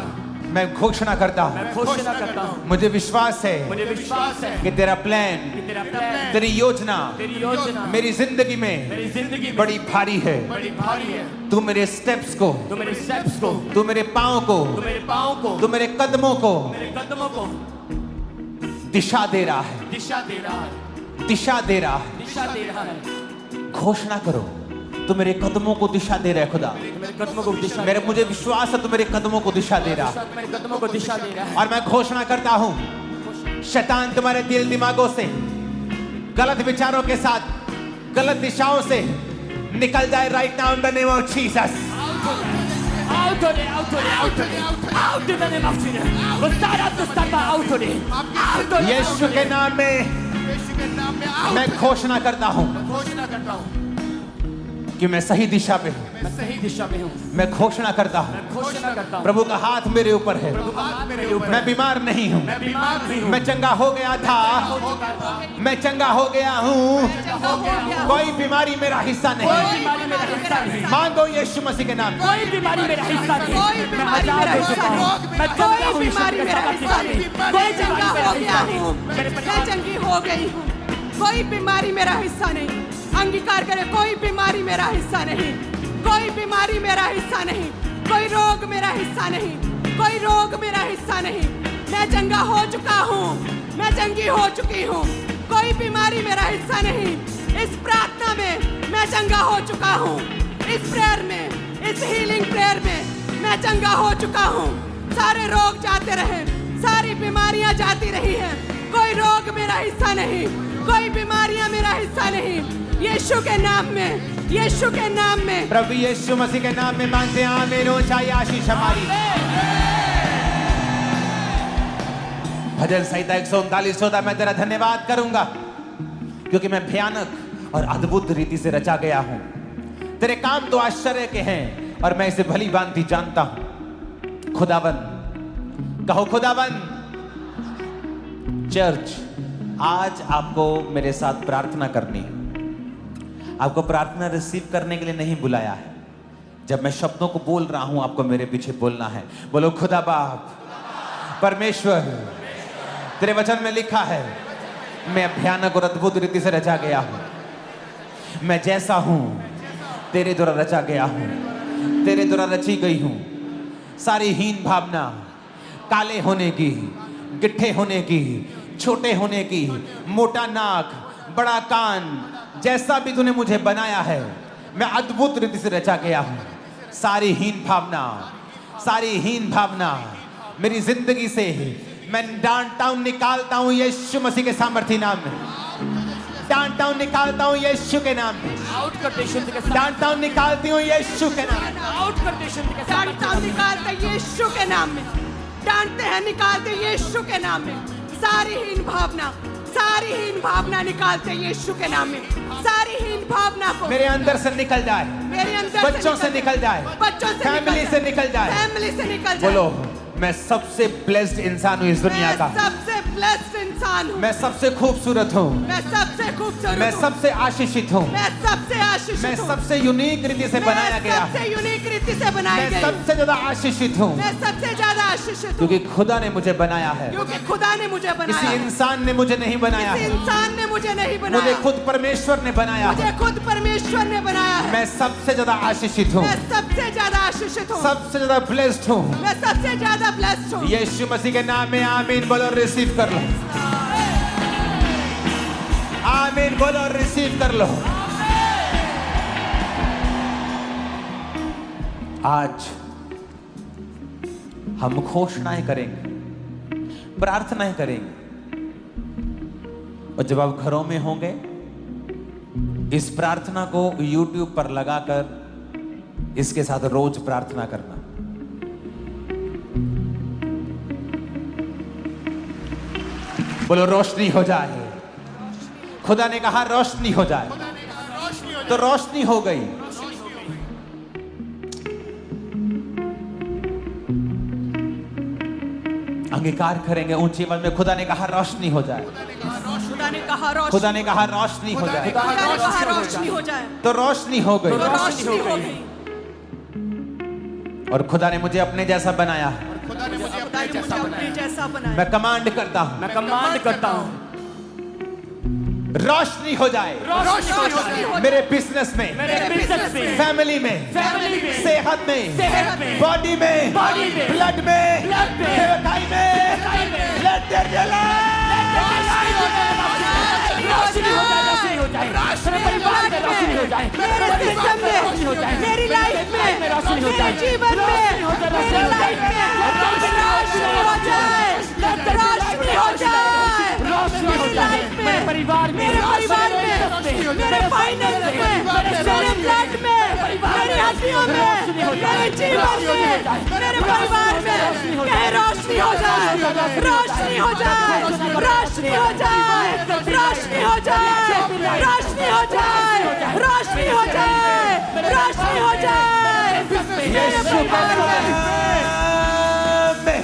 मैं घोषणा करता हूं, मैं घोषणा करता हूँ, मुझे विश्वास है मुझे विश्वास है कि तेरा प्लान, कि तेरा प्लान, तेरी योजना तेरी योजना मेरी जिंदगी में मेरी जिंदगी में बड़ी भारी है। बड़ी भारी है। तू मेरे स्टेप्स को, तू मेरे स्टेप्स को, तू मेरे पाँव को, तू मेरे पाँव को, तू मेरे कदमों को मेरे कदमों को दिशा दे रहा है, दिशा दे रहा है, दिशा दे रहा है। दिशा दे रहा है। घोषणा करो, तू मेरे कदमों को दिशा दे रहा है खुदा। तू मेरे कदमों को दिशा मेरे मुझे विश्वास है तू मेरे कदमों को दिशा दे रहा है। तू मेरे कदमों को दिशा दे रहा है। और मैं घोषणा करता हूं, शैतान तुम्हारे दिल दिमागों से, गलत विचारों के साथ, गलत दिशाओं से निकल जाए right now in the name of Jesus. Out of it, out of it, out of it, out in the name of Jesus. वो सारा दुष्टता out of it, out of it, यीशु के नाम में यीशु के नाम में आओ। मैं घोषणा करता हूं घोषणा करता हूँ, कि मैं सही दिशा पे हूं। मैं सही दिशा में हूँ। मैं घोषणा करता हूं, मैं घोषणा करता हूँ, प्रभु का हाथ मेरे ऊपर है। प्रभु का हाथ मेरे ऊपर मैं है। बीमार नहीं हूं, मैं बीमार नहीं हूँ। मैं चंगा हो गया था, मैं चंगा हो गया हूं। कोई बीमारी मेरा हिस्सा कोई नहीं। बीमारी मेरा हिस्सा नहीं। मांगो यीशु मसीह के नाम। कोई बीमारी मेरा हिस्सा नहीं। कोई मैं बीमारी आजाद मेरा हो चुका हिस्सा हूँ। नहीं। मैं चंगा हूँ कोई यीशु बीमारी के मेरा साथ हिस्सा में। नहीं। कोई मैं चंगा बीमारी मेरा हो गया हिस्सा नहीं। हूँ, मेरे मैं परिवार चंगी हो गई हूँ। कोई बीमारी मेरा हिस्सा नहीं। अंगीकार करे, कोई बीमारी मेरा हिस्सा नहीं, कोई बीमारी मेरा हिस्सा नहीं, कोई रोग मेरा हिस्सा नहीं, कोई रोग मेरा हिस्सा नहीं। मैं चंगा हो चुका हूँ, मैं चंगी हो चुकी हूँ। कोई बीमारी मेरा हिस्सा नहीं। इस प्रार्थना में मैं चंगा हो चुका हूँ। इस प्रेयर में, इस हीलिंग प्रेयर में मैं चंगा हो चुका हूँ। सारे रोग जाते रहे, सारी बीमारियां जाती रही हैं। कोई रोग मेरा हिस्सा नहीं, कोई बीमारियां मेरा हिस्सा नहीं। यीशु के नाम में, यीशु के नाम में, प्रभु यीशु मसीह के नाम में मांगते हैं। आमीन। हो चाहिए आशीष हमारी। भजन संहिता 139:14 मैं तेरा धन्यवाद करूंगा क्योंकि मैं भयानक और अद्भुत रीति से रचा गया हूं। तेरे काम तो आश्चर्य के हैं और मैं इसे भली भांति जानता हूं। खुदावन, कहो खुदावन। चर्च, आज आपको मेरे साथ प्रार्थना करनी है। आपको प्रार्थना रिसीव करने के लिए नहीं बुलाया है। जब मैं शब्दों को बोल रहा हूं, आपको मेरे पीछे बोलना है। बोलो खुदा बाप, परमेश्वर, तेरे वचन में लिखा है मैं भयानक और अद्भुत रीति से रचा गया हूं। मैं जैसा हूं तेरे द्वारा रचा गया हूं, तेरे द्वारा रची गई हूं। सारी हीन भावना, काले होने की, गिट्ठे होने की, छोटे होने की, मोटा नाक, बड़ा कान, जैसा भी तूने मुझे बनाया है, मैं अद्भुत रीति से रचा गया हूं। सारी हीन भावना, सारी हीन भावना मेरी जिंदगी से मैं डांटता हूं, निकालता हूं यीशु मसीह के सामर्थी नाम में। डांटता हूं, निकालता हूं यीशु के नाम में। आउट कर दे शुद्ध के साथ। डांटता हूं, निकालती हूं यीशु के नाम में। आउट कर दे शुद्ध के साथ। डांटता हूं, निकालते यीशु के नाम में। डांटते हैं, निकालते यीशु के नाम में। सारी हीन भावना, सारी हीन भावना निकालते यीशु के नाम में। सारी हीन भावना को मेरे अंदर से निकल जाए, मेरे अंदर बच्चों से निकल जाए, बच्चों से फैमिली से निकल जाए, फैमिली से निकल जाए। बोलो मैं सबसे ब्लेस्ड इंसान हूं इस दुनिया का। मैं सबसे ब्लेस्ड इंसान हूँ। मैं सबसे खूबसूरत हूं। मैं सबसे खूबसूरत मैं हूँ। सबसे आशीषित हूं। मैं सबसे आशीषित मैं हूँ। सबसे यूनिक रीति से बनाया गया हूं। सबसे यूनिक रीति से बनाई मैं गई। सबसे ज्यादा आशीषित हूं मैं सबसे ज्यादा आशीषित हूँ क्योंकि खुदा ने मुझे बनाया है। क्योंकि खुदा ने मुझे बनाया किसी है। इंसान ने मुझे नहीं बनाया किसी है। इंसान ने मुझे नहीं मुझे बनाया। खुद परमेश्वर ने बनाया मुझे है। खुद परमेश्वर ने बनाया है। मैं सबसे ज्यादा आशीषित हूं। मैं सबसे ज्यादा आशीषित हूँ। सबसे ज्यादा ब्लेस्ड हूं। मैं सबसे ज्यादा ब्लेस्ड हूँ। यीशु मसीह के नाम में आमीन बोलो, रिसीव कर लो। आमीन बोलो, रिसीव कर लो। आज हम घोषणाएं करेंगे, प्रार्थनाएं करेंगे, और जब आप घरों में होंगे इस प्रार्थना को YouTube पर लगाकर इसके साथ रोज प्रार्थना करना। बोलो रोशनी हो जाए। खुदा ने कहा रोशनी हो जाए, तो रोशनी हो गई। अंगीकार करेंगे ऊंची आवाज में, खुदा ने कहा रोशनी हो जाए। खुदा ने कहा रोशनी। खुदा ने कहा रोशनी हो जाए, खुदा ने कहा रोशनी हो जाए। तो रोशनी हो गई। तो रोशनी हो गई। और खुदा ने मुझे अपने जैसा बनाया है। खुदा ने मुझे खुदा अपने ने मुझे जैसा अपने बनाया। जैसा बनाया। मैं कमांड करता हूं, मैं कमांड करता हूँ रोशनी हो जाए रोशनी हो मेरे बिजनेस में, मेरे बिजनेस में, फैमिली में, फैमिली में, सेहत में, सेहत में, बॉडी में, बॉडी में, ब्लड में, ब्लड में, सेवकाई में, लेट देयर बी रोशनी हो जाए, रोशनी हो जाए, मेरे परिवार में रोशनी हो जाए, मेरे सिस्टम में, मेरी लाइफ में, रोशनी हो जाए, मेरे जीवन में, मेरी लाइफ में रोशनी हो जाए। रोशनी हो जाए। रोशनी हो जाए, मेरे परिवार में, मेरे परिवार में, मेरे फाइनेंस में, मेरे ब्लड में, मेरी हड्डियों में, मेरे जीवन में, मेरे परिवार में कहीं रोशनी हो जाए। रोशनी हो जाए। रोशनी हो जाए। रोशनी हो जाए। रोशनी हो जाए। रोशनी हो जाए। रोशनी हो जाए। मेरे परिवार में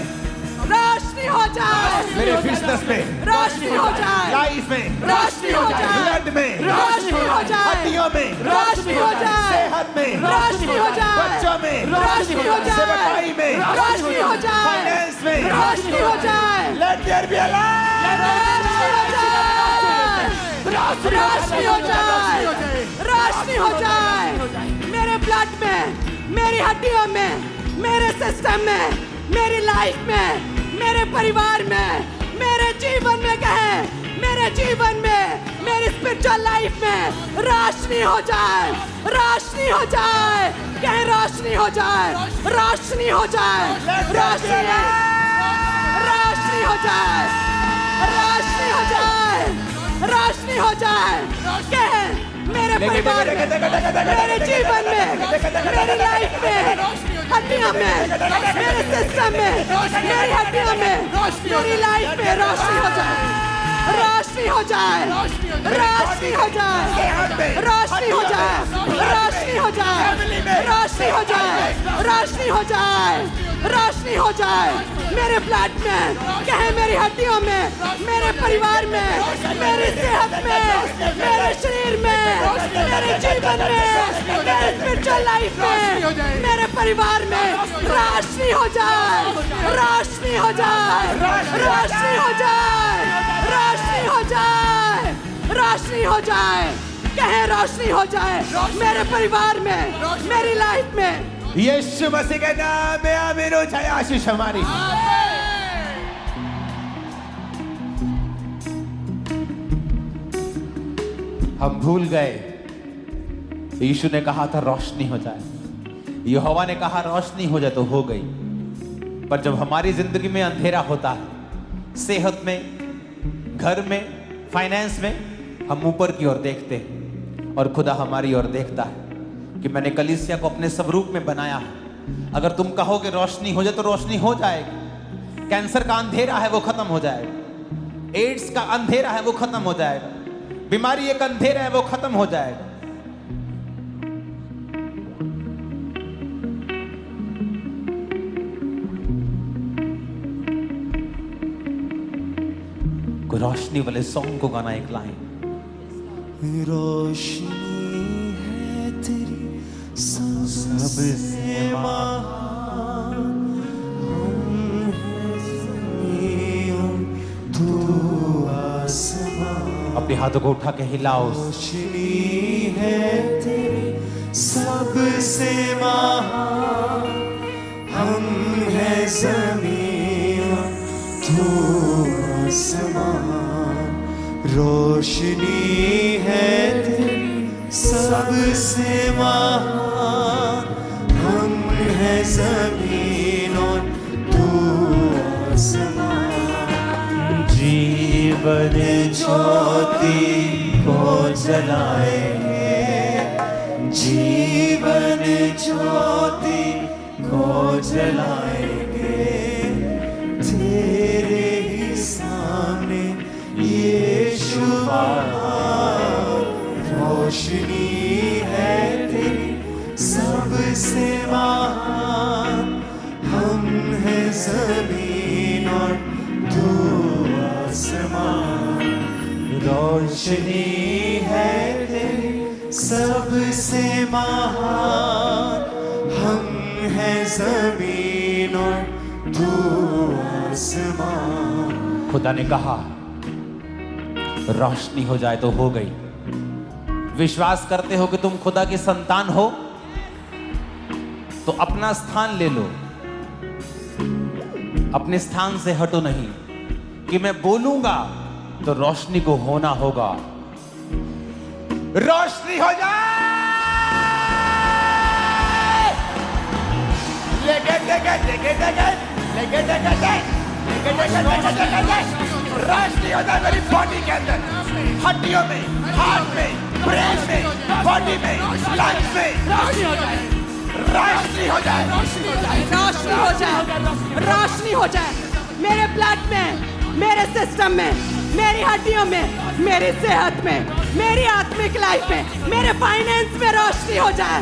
रोशनी हो जाए। मेरे बिजनेस में, रोशनी हो जाए। लाइफ में, रोशनी हो जाए। ब्लड में, रोशनी हो जाए। हड्डियों में, रोशनी हो जाए। सेहत में, रोशनी हो जाए। बच्चों में, रोशनी हो जाए। सेवकाई में, रोशनी हो जाए। फाइनेंस में, रोशनी हो जाए। लेट देयर बी रोशनी हो जाए। रोशनी हो जाए। मेरे ब्लड में, मेरी हड्डियों में, मेरे सिस्टम में, मेरी लाइफ में, मेरे परिवार में, मेरे जीवन में कहे मेरे जीवन में, मेरी स्पिरिचुअल लाइफ में रोशनी हो जाए, रोशनी हो जाए, कहीं रोशनी हो जाए, रोशनी हो जाए, रोशनी, रोशनी हो जाए, रोशनी हो जाए, रोशनी हो जाए, कहीं मेरे परिवार में, मेरे जीवन में, मेरी लाइफ में, हड्डियों में, मेरे सिस्टम में, मेरी हड्डियों में, मेरी लाइफ में रोशनी हो जाए, रोशनी हो जाए, रोशनी हो जाए, रोशनी हो जाए, रोशनी हो जाए, रोशनी हो जाए, रोशनी हो जाए, रोशनी हो जाए, मेरे ब्लड में, कहे मेरी हड्डियों में, मेरे परिवार में, मेरी सेहत में, मेरे शरीर में, मेरे जीवन में, मेरे स्पिरिचुअल लाइफ में, मेरे परिवार में रोशनी हो जाए, रोशनी हो जाए, रोशनी हो जाए, रोशनी हो जाए, रोशनी हो जाए, कहे रोशनी हो जाए, मेरे परिवार में, मेरी लाइफ में। यीशु मसीह के नाम में आमीन हो जाए। आशीष हमारी। हम भूल गए, यीशु ने कहा था रोशनी हो जाए, यहोवा ने कहा रोशनी हो जाए तो हो गई। पर जब हमारी जिंदगी में अंधेरा होता है, सेहत में, घर में, फाइनेंस में, हम ऊपर की ओर देखते हैं और खुदा हमारी ओर देखता है कि मैंने कलीसिया को अपने स्वरूप में बनाया है। अगर तुम कहोगे रोशनी हो जाए तो रोशनी हो जाएगी। कैंसर का अंधेरा है वो खत्म हो जाएगा, एड्स का अंधेरा है वो खत्म हो जाएगा, बीमारी एक अंधेरा है वो खत्म हो जाएगा। कोई रोशनी वाले सॉन्ग को गाना एक लाइन। रोशनी है तेरी सबसे महान, हम हैं ज़मीन, तू आसमान। अपने हाथों को उठा के हिलाओ। रोशनी है तेरी सबसे महान, हम हैं ज़मीन, तू आसमान। रोशनी है तेरी सबसे महान, हम हैं ज़मीन और तू आसमान। जीवन ज्योति को जलाएंगे, जीवन ज्योति को जलाएंगे, तेरे ही सामने यीशु रोशनी है तेरी सबसे महान, हम हैं ज़मीन और तू आसमान। रोशनी है तेरी सबसे महान, हम हैं ज़मीन और तू आसमान। खुदा ने कहा रोशनी हो जाए तो हो गई। विश्वास करते हो कि तुम खुदा की संतान हो तो अपना स्थान ले लो, अपने स्थान से हटो नहीं कि मैं बोलूंगा तो रोशनी को होना होगा। रोशनी हो जाए, रोशनी हो जाए मेरी बॉडी के अंदर, हड्डियों में, हार्ट में, ब्रेन में, बॉडी में, लंग्स में, रोशनी हो जाए, रोशनी हो जाए, रोशनी हो जाए, रोशनी हो जाए, रोशनी हो जाए, मेरे ब्लड में, मेरे सिस्टम में, मेरी हड्डियों में, मेरी सेहत में, मेरी आत्मिक लाइफ में, मेरे फाइनेंस में रोशनी हो जाए,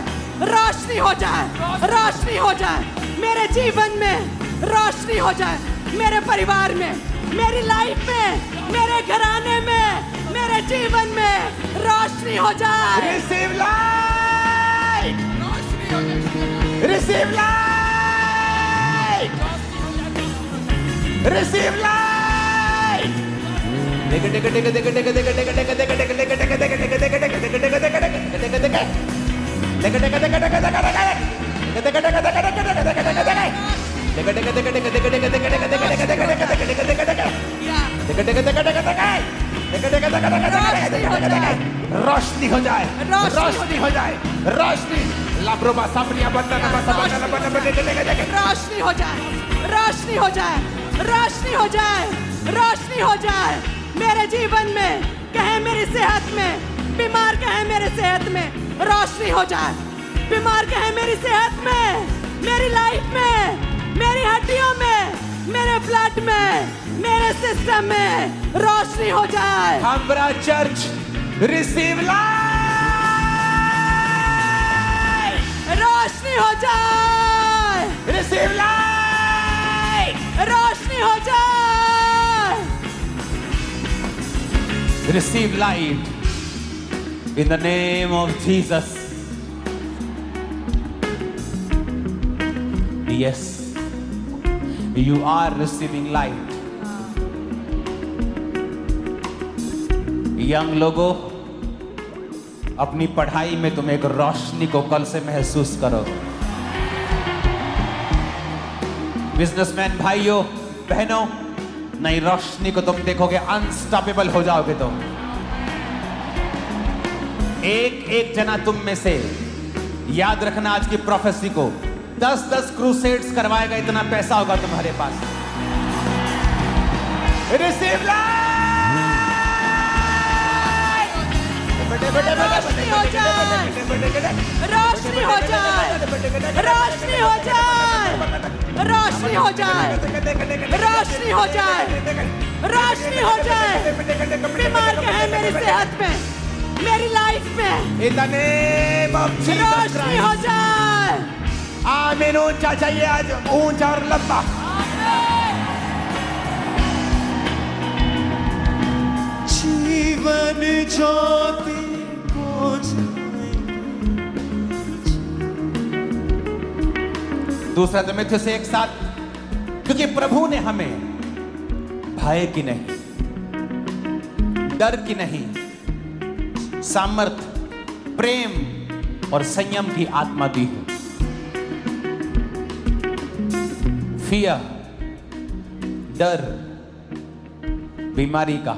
रोशनी हो जाए, रोशनी हो जाए, मेरे जीवन में रोशनी हो जाए, मेरे परिवार में, मेरी लाइफ में, मेरे घराने में, मेरे जीवन में रोशनी हो जाए। Receive light, receive light, receive light. रोशनी हो जाए, रोशनी हो जाए, रोशनी हो जाए, रोशनी हो जाए मेरे जीवन में, कहे मेरी सेहत में, बीमार कहे मेरे सेहत में, रोशनी हो जाए, बीमार कहे मेरी सेहत में, मेरी लाइफ में, मेरी हड्डियों में, मेरे ब्लड में, मेरे सिस्टम में रोशनी हो जाए। हमारा चर्च रिसीव लाइफ, रोशनी हो जाए, रिसीव लाइफ, रोशनी हो जाए। receive light in the name of Jesus. Yes, you are receiving light. Young लोगों, अपनी पढ़ाई में तुम एक रोशनी को कल से महसूस करो। बिजनेसमैन भाइयों बहनों, नई रोशनी को तुम देखोगे, अनस्टॉपेबल हो जाओगे तुम। एक एक जना तुम में से, याद रखना आज की प्रोफेसी को, 10-10 क्रूसेड्स करवाएगा, इतना पैसा होगा तुम्हारे पास। रिसीव रोशनी हो जाए, रोशनी हो जाए, रोशनी हो जाए, रोशनी हो जाए, रोशनी हो जाए, रोशनी हो जाए। बीमार कहे मेरी सेहत में, मेरी लाइफ में, in the name of Jesus रोशनी हो जाए। आमीन। ऊंचा चाहिए आज, ऊंचा और लंबा। जीवन ज्योति को दूसरा तिमुथियुस से एक साथ, क्योंकि प्रभु ने हमें भय की नहीं, डर की नहीं, सामर्थ, प्रेम और संयम की आत्मा दी है। फियर, डर, बीमारी का,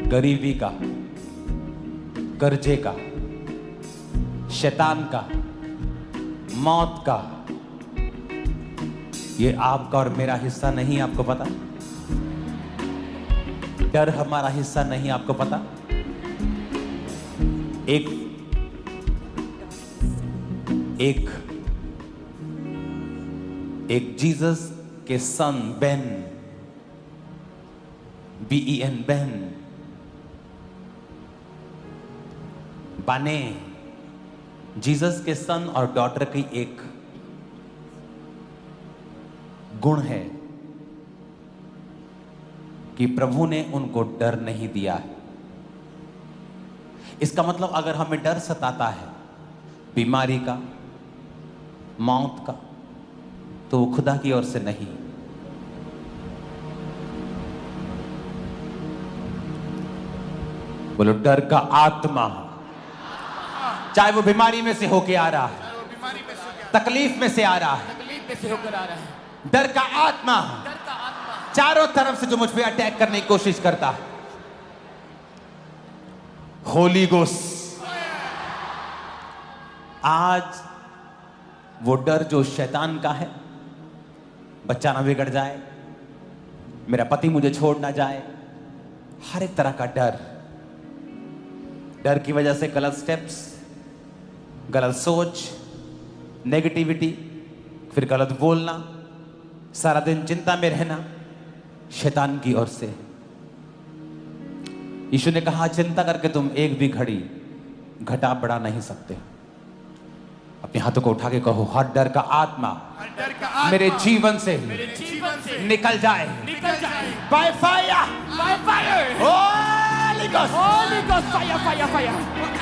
गरीबी का, कर्जे का, शैतान का, मौत का, ये आपका और मेरा हिस्सा नहीं। आपको पता? डर हमारा हिस्सा नहीं, आपको पता? एक जीसस के सन बेन, BEN, बेन, बाने, जीसस के सन और डॉटर की एक गुण है कि प्रभु ने उनको डर नहीं दिया है। इसका मतलब अगर हमें डर सताता है बीमारी का, मौत का, तो वो खुदा की ओर से नहीं। बोलो, डर का आत्मा, चाहे वो बीमारी में से होके आ रहा है, तकलीफ में से आ रहा है, तकलीफ में से होकर आ रहा है, डर का आत्मा डर का आत्मा चारों तरफ से जो मुझ पे अटैक करने की कोशिश करता है, होली गोस्ट, आज वो डर जो शैतान का है, बच्चा ना बिगड़ जाए, मेरा पति मुझे छोड़ ना जाए, हर एक तरह का डर, डर की वजह से गलत स्टेप्स, गलत सोच, नेगेटिविटी, फिर गलत बोलना, सारा दिन चिंता में रहना, शैतान की ओर से। यीशु ने कहा, चिंता करके तुम एक भी घड़ी घटा बढ़ा नहीं सकते। अपने हाथों को उठा के कहो, हर डर का आत्मा मेरे जीवन से निकल जाए, by fire, by fire, Holi ghost, Holi ghost, fire fire fire,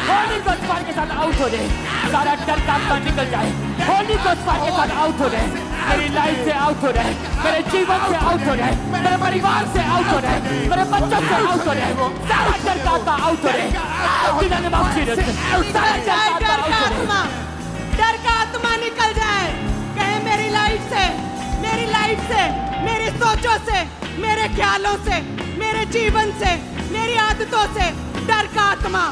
Holi ghost fire के साथ आउट हो जाए, सारा डर का आत्मा निकल जाए, होली गोस्ट फायर के साथ आउट हो जाए, मेरी लाइफ से आउट हो जाए, मेरे जीवन से आउट हो जाए, मेरे परिवार से आउट हो जाए, मेरे बच्चों से आउट हो जाए, सारा डर का आत्मा आउट हो जाए, डर का आत्मा निकल जाए, कहे मेरी लाइफ से, मेरी लाइफ से, मेरी सोचों से, मेरे ख्यालों से, मेरे जीवन से, मेरी आदतों से डर का आत्मा,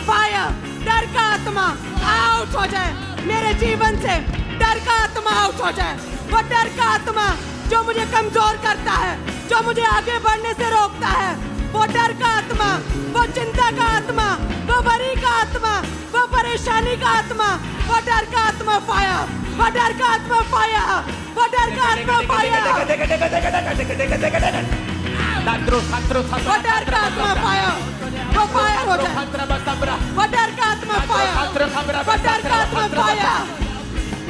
फायर, डर का आत्मा आउट हो जाए, मेरे जीवन से डर का आत्मा आउट हो जाए। वो डर का आत्मा जो मुझे कमजोर करता है, जो मुझे आगे बढ़ने से रोकता है, वो डर का आत्मा, वो चिंता का आत्मा, वो वरी का आत्मा, वो परेशानी का आत्मा, वो डर का आत्मा फाया, वो डर का आत्मा फाया, वो डर का आत्मा फाया, वो डर का आत्मा फाया, वो फाया हो जाए। वो डर का आत्मा फाया, वो डर का आत्मा फाया,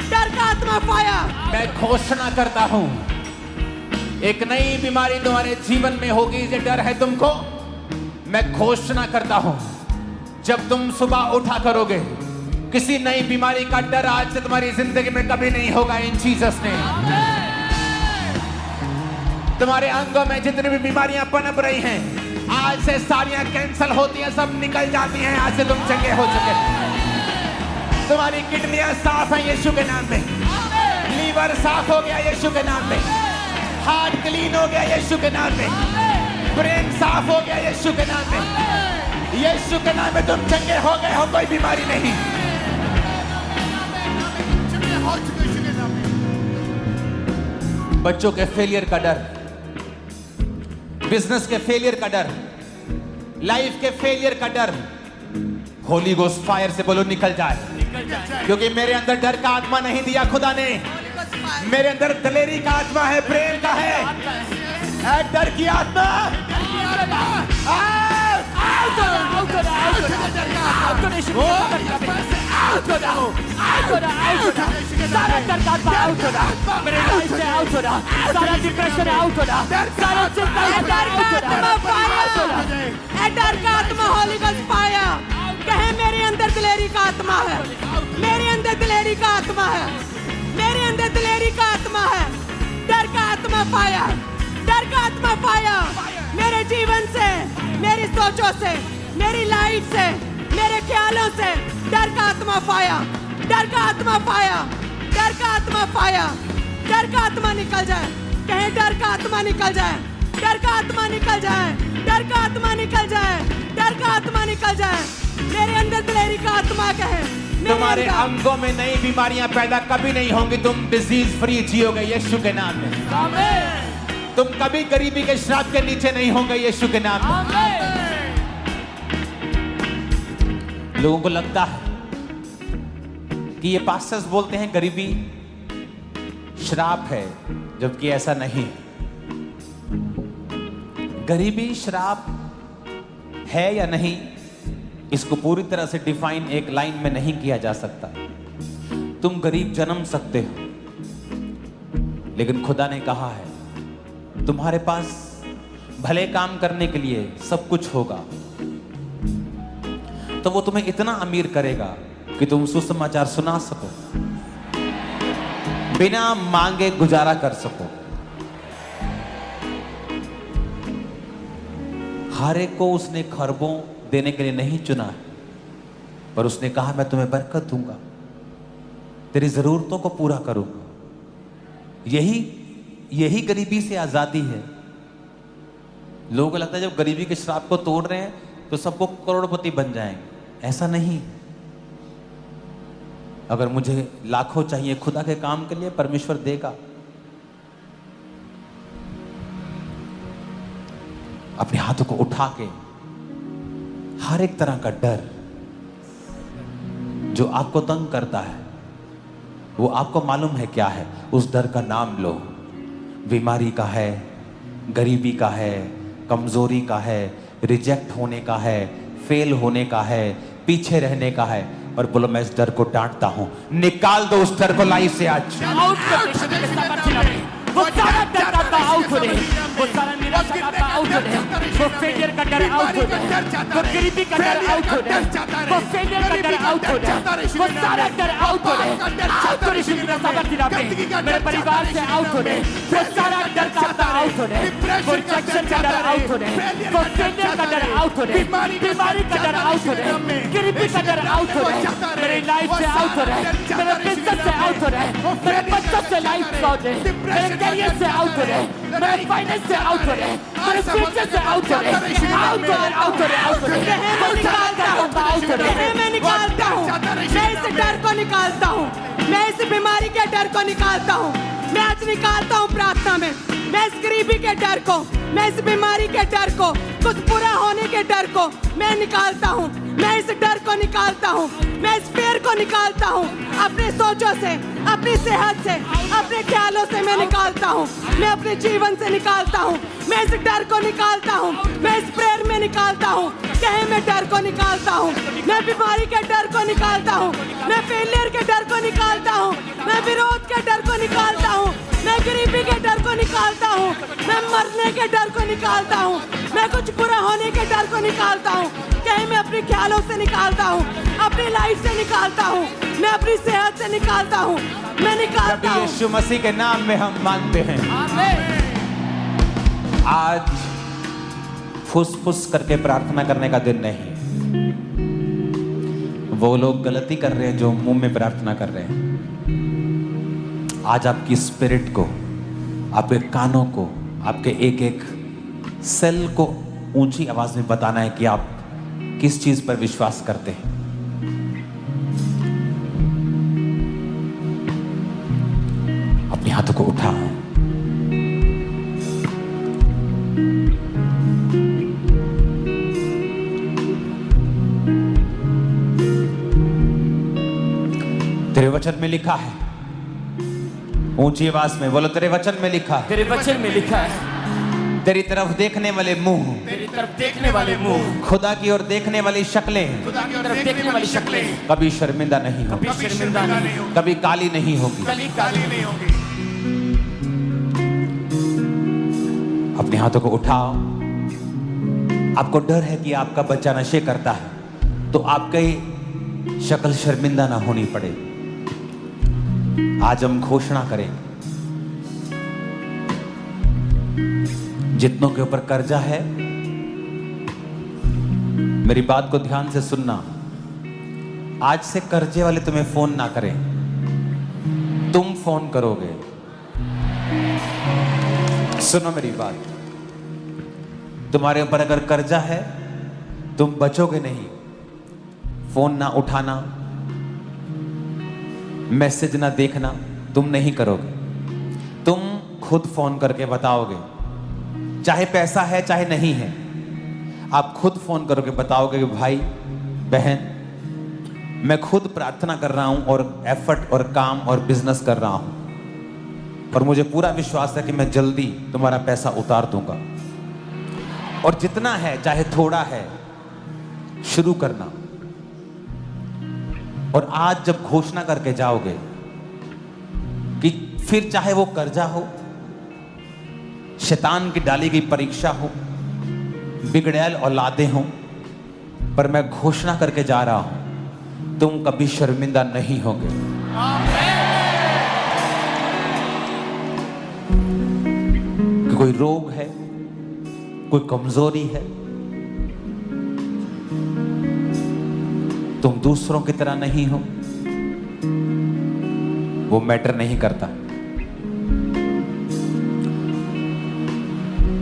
डर का आत्मा फाया। मैं घोषणा करता हूं, एक नई बीमारी तुम्हारे जीवन में होगी। ये डर है तुमको, मैं घोषणा करता हूं, जब तुम सुबह उठा करोगे, किसी नई बीमारी का डर आज से तुम्हारी जिंदगी में कभी नहीं होगा। इन जीसस ने तुम्हारे अंगों में जितनी भी बीमारियां पनप रही हैं, आज से सारियां कैंसल होती हैं, सब निकल जाती हैं। आज से तुम चंगे हो चुके। तुम्हारी किडनियां साफ हैं यीशु के नाम में, लीवर साफ हो गया यीशु के नाम में, हार्ट क्लीन हो गया यीशु के नाम में, ब्रेन साफ हो गया यीशु के नाम में। यीशु के नाम में तुम चंगे हो गए हो, कोई बीमारी नहीं। बच्चों के फेलियर का डर, बिजनेस के फेलियर का डर, लाइफ के फेलियर का डर, होली गोस्ट फायर से बोलो निकल जाए। क्योंकि मेरे अंदर डर का आत्मा नहीं दिया खुदा ने, मेरे अंदर दिलेरी का आत्मा है, प्रेम का है। डर की आत्मा मेरे लाइफ से आउट हो रहा, सारा डिप्रेशन आउट हो रहा, सारा चिंता डर का आत्मा होली गोस्ट फाया। कहे मेरे अंदर दिलेरी का आत्मा है, मेरे अंदर दिलेरी का आत्मा है, मेरे अंदर दिलेरी का आत्मा है। डर का आत्मा फाया, डर का आत्मा फाया। मेरे जीवन से, मेरी सोचों से, मेरी लाइफ से, मेरे ख्यालों से डर का आत्मा फाया, डर का आत्मा फाया, डर का आत्मा फाया। डर का आत्मा निकल जाए। कहे डर का आत्मा निकल जाए, डर का आत्मा निकल जाए, डर का आत्मा निकल जाए, डर का आत्मा निकल जाए। मेरे अंदर दिलेरी का आत्मा कहे तुम्हारे अंगों में नई बीमारियां पैदा कभी नहीं होंगी। तुम डिजीज फ्री जियोगे यीशु के नाम में। तुम कभी गरीबी के श्राप के नीचे नहीं होंगे यीशु के नाम में। लोगों को लगता है कि ये पास्टर्स बोलते हैं गरीबी श्राप है, जबकि ऐसा नहीं है। गरीबी श्राप है या नहीं, इसको पूरी तरह से डिफाइन एक लाइन में नहीं किया जा सकता। तुम गरीब जन्म सकते हो, लेकिन खुदा ने कहा है तुम्हारे पास भले काम करने के लिए सब कुछ होगा, तो वो तुम्हें इतना अमीर करेगा कि तुम सुसमाचार सुना सको, बिना मांगे गुजारा कर सको। हर एक को उसने खरबों देने के लिए नहीं चुना है, पर उसने कहा मैं तुम्हें बरकत दूंगा, तेरी जरूरतों को पूरा करूंगा। यही गरीबी से आजादी है। लोगों को लगता है जब गरीबी के श्राप को तोड़ रहे हैं तो सबको करोड़पति बन जाएंगे। ऐसा नहीं। अगर मुझे लाखों चाहिए खुदा के काम के लिए, परमेश्वर देगा। अपने हाथों को उठा के हर एक तरह का डर जो आपको तंग करता है, वो आपको मालूम है क्या है, उस डर का नाम लो। बीमारी का है, गरीबी का है, कमजोरी का है, रिजेक्ट होने का है, फेल होने का है, पीछे रहने का है, और बोलो मैं इस डर को डांटता हूं। निकाल दो उस डर को लाइफ से आज। वो सारा डर का आउट हो रहे, वो सारा निराशा का आउट हो रहे, वो फेलियर का डर आउट हो रहे, वो गरीबी का डर आउट हो रहे, वो फेलियर का डर आउट हो रहे, वो सारा डर आउट हो रहे, आउट हो रहे। मेरे परिवार से आउट हो रहे, वो सारा डर का आउट हो रहे, वो रिजेक्शन का डर आउट हो रहे, वो फेलियर का डर आउट हो रहे, बीमारी का डर आउट हो रहे, गरीबी का डर आउट हो रहे, मेरे लाइफ से आउट हो रहे, मेरे बिजनेस से आउट हो रहे हैं, मेरे बच्चों से लाइफ आउट है, मेरे करियर से आउट हो रहे हैं, मेरे फाइनेंस से आउट हो रहे हैं, मेरे फ्यूचर से आउट हो रहे हैं, आउट हो रहे हैं, आउट हो रहे हैं, आउट हो रहे हैं, मैं निकालता हूँ, आउट हो रहे हैं। मैं निकालता हूँ, मैं इस डर को निकालता हूँ, मैं इस बीमारी के डर को निकालता हूँ, मैं आज निकालता हूँ प्रार्थना में, मैं इस गरीबी के डर को, मैं इस बीमारी के डर को, कुछ बुरा होने के डर को मैं निकालता हूँ, मैं इस डर को निकालता हूँ, मैं इस फेर को निकालता हूँ, अपने सोचों से, अपनी सेहत से, अपने ख्यालों से मैं निकालता हूँ, मैं अपने जीवन से निकालता हूँ, मैं इस डर को निकालता हूँ, मैं इस प्रेयर में निकालता हूँ, कहे मैं डर को निकालता हूँ, मैं बीमारी के डर को निकालता हूँ, मैं फेलियर के डर को निकालता हूँ, मैं विरोध के डर को निकालता हूँ, मैं गरीबी के डर को निकालता हूँ, मैं मरने के डर को निकालता हूँ, मैं कुछ बुरा होने के डर को निकालता हूँ, कहीं मैं अपने ख्यालों से निकालता हूँ, अपनी लाइफ से निकालता हूँ, मैं अपनी सेहत से निकालता हूँ, मैं निकालता प्रभु हूँ। यीशु मसीह के नाम में हम मानते हैं। आज फुस-फुस करके प्रार्थना करने का दिन नहीं। वो लोग गलती कर रहे हैं जो मुंह में प्रार्थना कर रहे हैं। आज आपकी स्पिरिट को, आपके कानों को, आपके एक एक सेल को ऊंची आवाज में बताना है कि आप किस चीज पर विश्वास करते हैं। अपने हाथों को उठाओ। तेरे वचन में लिखा है, ऊंची आवाज में बोलो, तेरे वचन में लिखा है, तेरे वचन में लिखा है, तेरी तरफ देखने वाले मुंह, तेरी तरफ देखने वाले मुंह, खुदा की ओर देखने वाली शक्लें खुदा की ओर तरफ देखने वाली शक्लें कभी शर्मिंदा नहीं होगी, कभी शर्मिंदा नहीं होगी, कभी काली नहीं होगी। कली काली काली नहीं होगी। अपने हाथों को उठाओ। आपको डर है कि आपका बच्चा नशे करता है तो आपकी शक्ल शर्मिंदा ना होनी पड़े। आज हम घोषणा करेंगे, जितनों के ऊपर कर्जा है, मेरी बात को ध्यान से सुनना। आज से कर्जे वाले तुम्हें फोन ना करें, तुम फोन करोगे। सुनो मेरी बात, तुम्हारे ऊपर अगर कर्जा है तुम बचोगे नहीं। फोन ना उठाना, मैसेज ना देखना तुम नहीं करोगे, तुम खुद फोन करके बताओगे। चाहे पैसा है चाहे नहीं है, आप खुद फोन करोगे, बताओगे कि भाई बहन मैं खुद प्रार्थना कर रहा हूं और एफर्ट और काम और बिजनेस कर रहा हूं और मुझे पूरा विश्वास है कि मैं जल्दी तुम्हारा पैसा उतार दूंगा। और जितना है चाहे थोड़ा है, शुरू करना। और आज जब घोषणा करके जाओगे कि फिर चाहे वो कर्जा हो, शैतान की डाली गई परीक्षा हो, बिगड़ैल औलादे हो, पर मैं घोषणा करके जा रहा हूं, तुम कभी शर्मिंदा नहीं होगे। कि कोई रोग है, कोई कमजोरी है, तुम दूसरों की तरह नहीं हो, वो मैटर नहीं करता।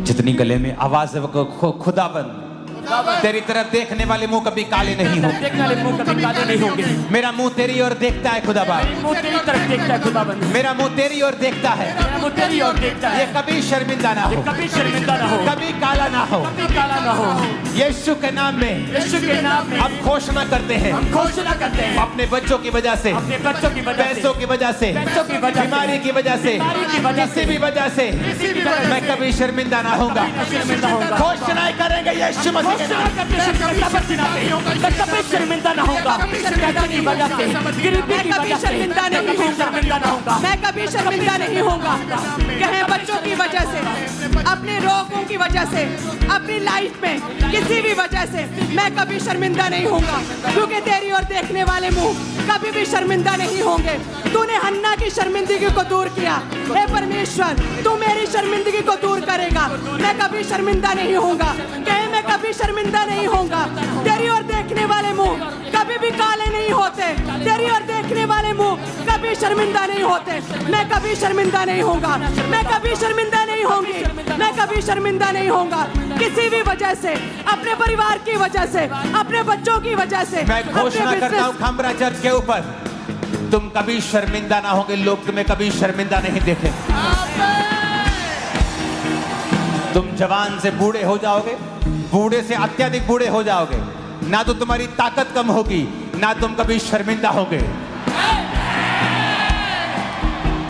जितनी गले में आवाज है वो खुदाबंद, तेरी तरफ देखने वाले मुंह कभी काले नहीं होंगे, देखने वाले मुंह कभी काले नहीं होंगे। मेरा मुंह तेरी ओर देखता है खुदाबंद, मुंह तेरी तरफ देखता है खुदाबंद, मेरा मुंह तेरी ओर देखता है, मेरा मुंह तेरी ओर देखता है। ये कभी शर्मिंदा ना हो, कभी शर्मिंदा ना हो, कभी काला ना हो। कभी काला ना हो। यीशु के नाम में, यीशु के नाम में हम घोषणा करते हैं, हम घोषणा करते हैं, अपने बच्चों की वजह से, अपने बच्चों की वजह से, पैसों की वजह से, पैसों की वजह से, बीमारी की वजह से, बीमारी की वजह से, किसी भी वजह से किसी भी वजह मैं से कभी शर्मिंदा ना होऊंगा। शर्मिंदा होगा। घोषणाएं करेंगे यीशु मसीह के घोषणा नाम। करते हैं, मैं कभी शर्मिंदा ना होगा। पैसों की वजह से, गरीबी की वजह से शर्मिंदा नहीं कभी होऊंगा। शर्मिंदा ना होगा। मैं कभी शर्मिंदा नहीं होऊंगा। कहे बच्चों की वजह से, अपने रोगों की वजह से, अपनी लाइफ में किसी भी वजह से मैं कभी शर्मिंदा नहीं होऊंगा, क्योंकि तेरी ओर देखने वाले मुंह कभी भी शर्मिंदा नहीं होंगे। तूने हन्ना की शर्मिंदगी को दूर किया, हे परमेश्वर तू मेरी शर्मिंदगी को दूर करेगा। मैं कभी शर्मिंदा नहीं होऊंगा, कहे मैं कभी शर्मिंदा नहीं होऊंगा। तेरी ओर देखने वाले मुंह कभी भी काले नहीं होते, तेरी ओर देखने वाले मुंह कभी शर्मिंदा नहीं होते, मैं कभी शर्मिंदा नहीं होऊंगा, मैं कभी शर्मिंदा नहीं होंगी, मैं कभी शर्मिंदा नहीं होऊंगा किसी भी वजह से, अपने परिवार की वजह से, अपने बच्चों की वजह से। मैं घोषणा करता हूं खामरा चर्च के ऊपर, तुम कभी शर्मिंदा ना होगे, लोग तुम्हें कभी शर्मिंदा नहीं देखेंगे। तुम जवान से बूढ़े हो जाओगे, बूढ़े से अत्यधिक बूढ़े हो जाओगे, ना तो तुम्हारी ताकत कम होगी, ना तुम कभी शर्मिंदा होगे।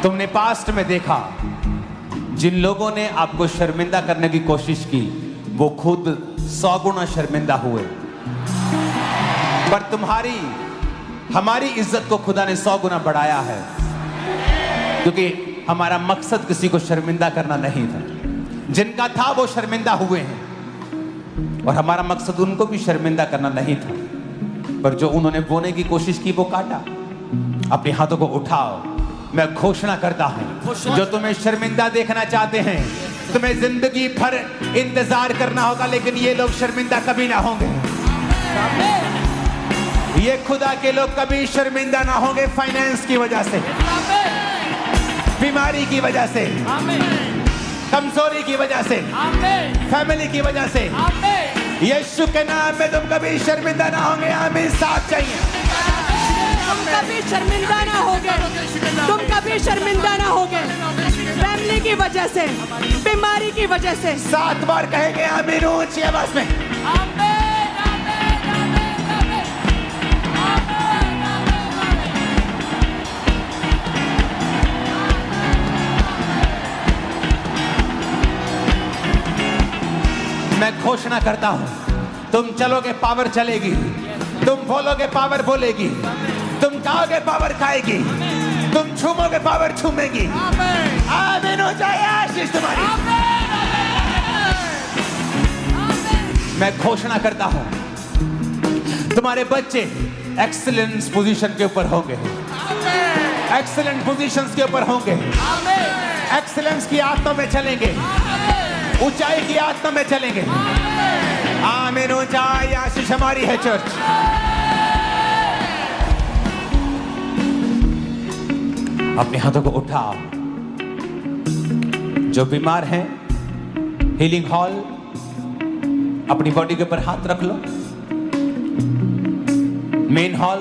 तुमने पास्ट में देखा, जिन लोगों ने आपको शर्मिंदा करने की कोशिश की वो खुद 100 गुना शर्मिंदा हुए, पर तुम्हारी हमारी इज्जत को खुदा ने 100 गुना बढ़ाया है, क्योंकि हमारा मकसद किसी को शर्मिंदा करना नहीं था। जिनका था वो शर्मिंदा हुए हैं, और हमारा मकसद उनको भी शर्मिंदा करना नहीं था, पर जो उन्होंने बोने की कोशिश की वो काटा। अपने हाथों को उठाओ, मैं घोषणा करता हूं, जो तुम्हें शर्मिंदा देखना चाहते हैं, तुम्हें जिंदगी भर इंतजार करना होगा, लेकिन ये लोग शर्मिंदा कभी ना होंगे। ये खुदा के लोग कभी शर्मिंदा ना होंगे। फाइनेंस की वजह से, बीमारी की वजह से, कमजोरी की वजह से, फैमिली की वजह से, यीशु के नाम में तुम कभी शर्मिंदा ना होंगे। आमीन। साथ चाहिए। तुम कभी शर्मिंदा ना होगे, तुम कभी शर्मिंदा ना होगे, फैमिली की वजह से, बीमारी की वजह से। 7 बार कहेंगे आमीन ऊंची आवाज में। मैं घोषणा करता हूं, तुम चलोगे पावर चलेगी, तुम बोलोगे पावर बोलेगी, तुम खाओगे पावर खाएगी, तुम छूमोगे पावर छूमेगी। आमीन हो जाए आशीष तुम्हारी। मैं घोषणा करता हूं, तुम्हारे बच्चे एक्सीलेंस पोजीशन के ऊपर होंगे, एक्सीलेंट पोजीशंस के ऊपर होंगे, एक्सीलेंस की आत्मा में चलेंगे, ऊंचाई की आत्मा में चलेंगे। आमीन। ऊंचाई आशीष हमारी है चर्च। अपने हाथों को उठाओ। जो बीमार हैं, हीलिंग हॉल, अपनी बॉडी के ऊपर हाथ रख लो। Main hall,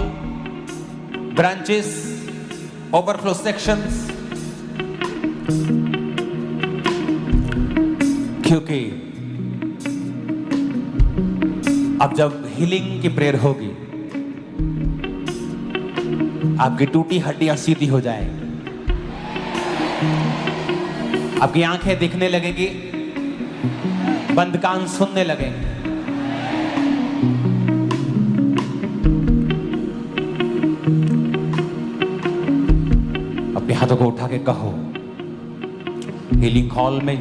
branches, overflow sections, क्योंकि अब जब हीलिंग की प्रेयर होगी, आपकी टूटी हड्डियां सीधी हो जाएंगी, आपकी आंखें दिखने लगेंगी, बंद कान सुनने लगेंगे। अपने हाथों को उठा के कहो, हीलिंग हॉल में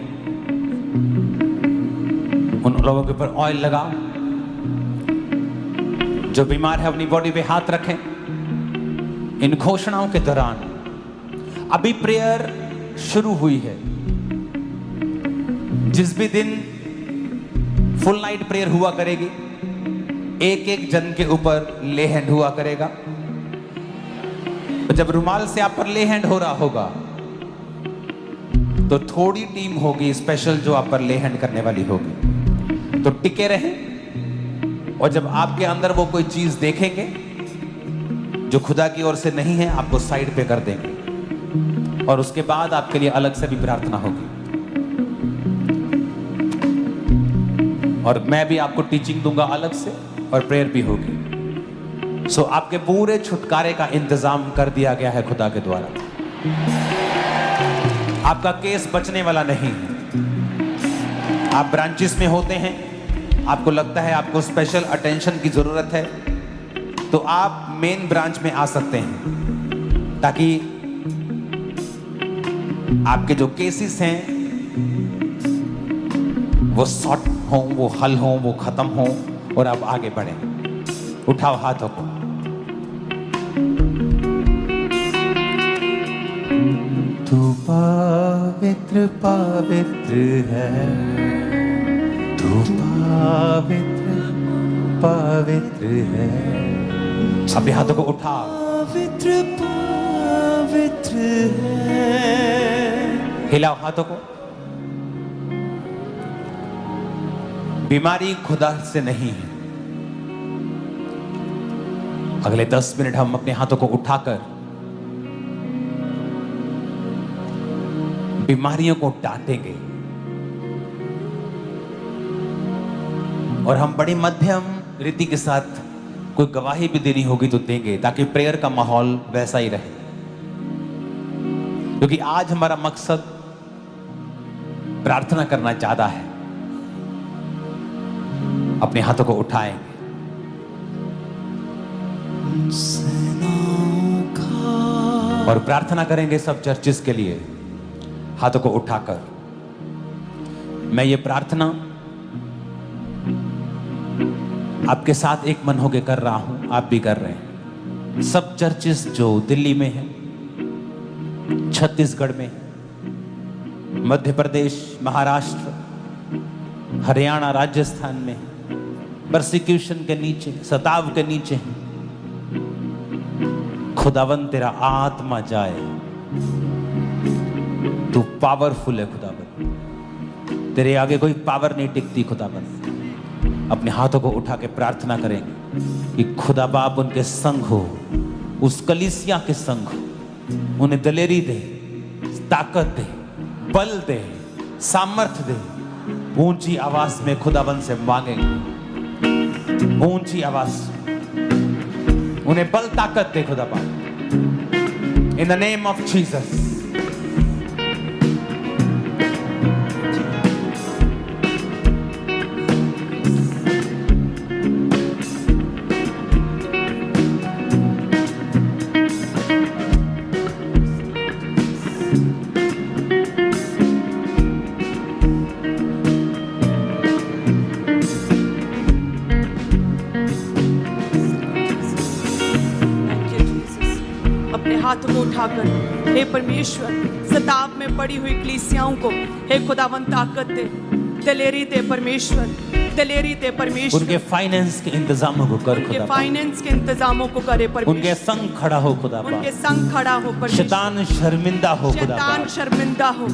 उन लोगों के ऊपर ऑयल लगाओ। जो बीमार है अपनी बॉडी पे हाथ रखें। इन घोषणाओं के दौरान अभी प्रेयर शुरू हुई है। जिस भी दिन फुल नाइट प्रेयर हुआ करेगी, एक एक जन के ऊपर ले हैंड हुआ करेगा। तो जब रुमाल से आप पर ले हैंड हो रहा होगा, तो थोड़ी टीम होगी स्पेशल जो आप पर ले हैंड करने वाली होगी। तो टिके रहें, और जब आपके अंदर वो कोई चीज देखेंगे जो खुदा की ओर से नहीं है, आपको साइड पे कर देंगे, और उसके बाद आपके लिए अलग से भी प्रार्थना होगी। और मैं भी आपको टीचिंग दूंगा अलग से, और प्रेयर भी होगी। सो आपके पूरे छुटकारे का इंतजाम कर दिया गया है खुदा के द्वारा। आपका केस बचने वाला नहीं है। आप ब्रांचेस में होते हैं, आपको लगता है आपको स्पेशल अटेंशन की जरूरत है, तो आप मेन ब्रांच में आ सकते हैं, ताकि आपके जो केसेस हैं वो सॉर्ट हो, वो हल हो, वो खत्म हो, और आप आगे बढ़ें। उठाओ हाथों को। तू पवित्र पवित्र है, तू पवित्र पवित्र है। अपने हाथों को उठाओ। पवित्र पवित्र पवित्र है। हिलाओ हाथों को। बीमारी खुदा से नहीं है। अगले 10 मिनट हम अपने हाथों को उठाकर बीमारियों को डांटेंगे और हम बड़ी मध्यम रीति के साथ कोई गवाही भी देनी होगी तो देंगे, ताकि प्रेयर का माहौल वैसा ही रहे। क्योंकि आज हमारा मकसद प्रार्थना करना ज्यादा है। अपने हाथों को उठाएंगे और प्रार्थना करेंगे सब चर्चिस के लिए, हाथों को उठाकर। मैं ये प्रार्थना आपके साथ एक मन होकर कर रहा हूं, आप भी कर रहे हैं। सब चर्चिस जो दिल्ली में है, छत्तीसगढ़ में, मध्य प्रदेश, महाराष्ट्र, हरियाणा, राजस्थान में परसिक्यूशन के नीचे, सताव के नीचे, खुदावन तेरा आत्मा जाए। तू पावरफुल है खुदावन, तेरे आगे कोई पावर नहीं टिकती खुदावन। अपने हाथों को उठा के प्रार्थना करेंगे कि खुदा बाप उनके संग हो, उस कलीसिया के संग हो। उन्हें दलेरी दे, ताकत दे, बल दे, सामर्थ्य दे। ऊंची आवाज में खुदावन से मांगेंगे, ऊंची आवाज। उन्हें बल ताकत दे खुदा बाप, इन द नेम ऑफ जीसस। हाथों को उठाकर, हे परमेश्वर, सताव में पड़ी हुई कलीसियाओं को हे खुदावन ताकत दे, दलेरी दे परमेश्वर, दलेरी दे परमेश्वर। उनके फाइनेंस के इंतजामों को कर खुदा, फाइनेंस के इंतजामों को करे परमेश्वर। उनके संग खड़ा हो खुदा, उनके संग खड़ा हो परमेश्वर। शैतान शर्मिंदा हो खुदा, शैतान शर्मिंदा हो।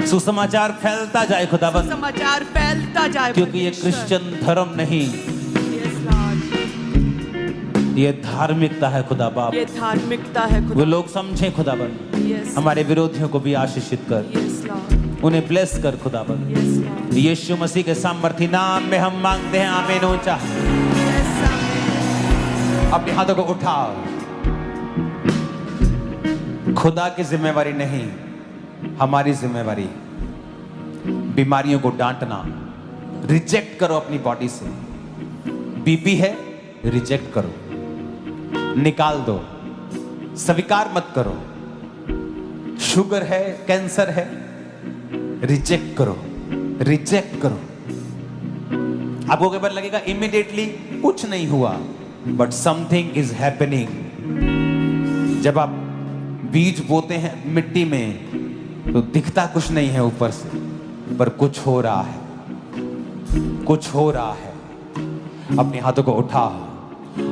सुसमाचार फैलता जाए खुदावन, समाचार फैलता जाए, क्योंकि ये क्रिश्चियन धर्म नहीं, ये धार्मिकता है खुदा बाप। ये धार्मिकता है खुदा। वो लोग समझें खुदावन। हमारे विरोधियों को भी आशीषित कर, उन्हें ब्लेस कर खुदावन। यीशु मसीह के सामर्थी नाम में हम मांगते हैं, आमीन। ऊंचा अपने हाथों को उठाओ। खुदा की जिम्मेवारी नहीं, हमारी जिम्मेवारी। बीमारियों को डांटना, रिजेक्ट करो अपनी बॉडी से। बीपी है, रिजेक्ट करो, निकाल दो, स्वीकार मत करो। शुगर है, कैंसर है, रिजेक्ट करो, रिजेक्ट करो। आपको कई बार लगेगा इमीडिएटली कुछ नहीं हुआ, बट समथिंग इज हैपनिंग। जब आप बीज बोते हैं मिट्टी में तो दिखता कुछ नहीं है ऊपर से, पर कुछ हो रहा है, कुछ हो रहा है। अपने हाथों को उठा।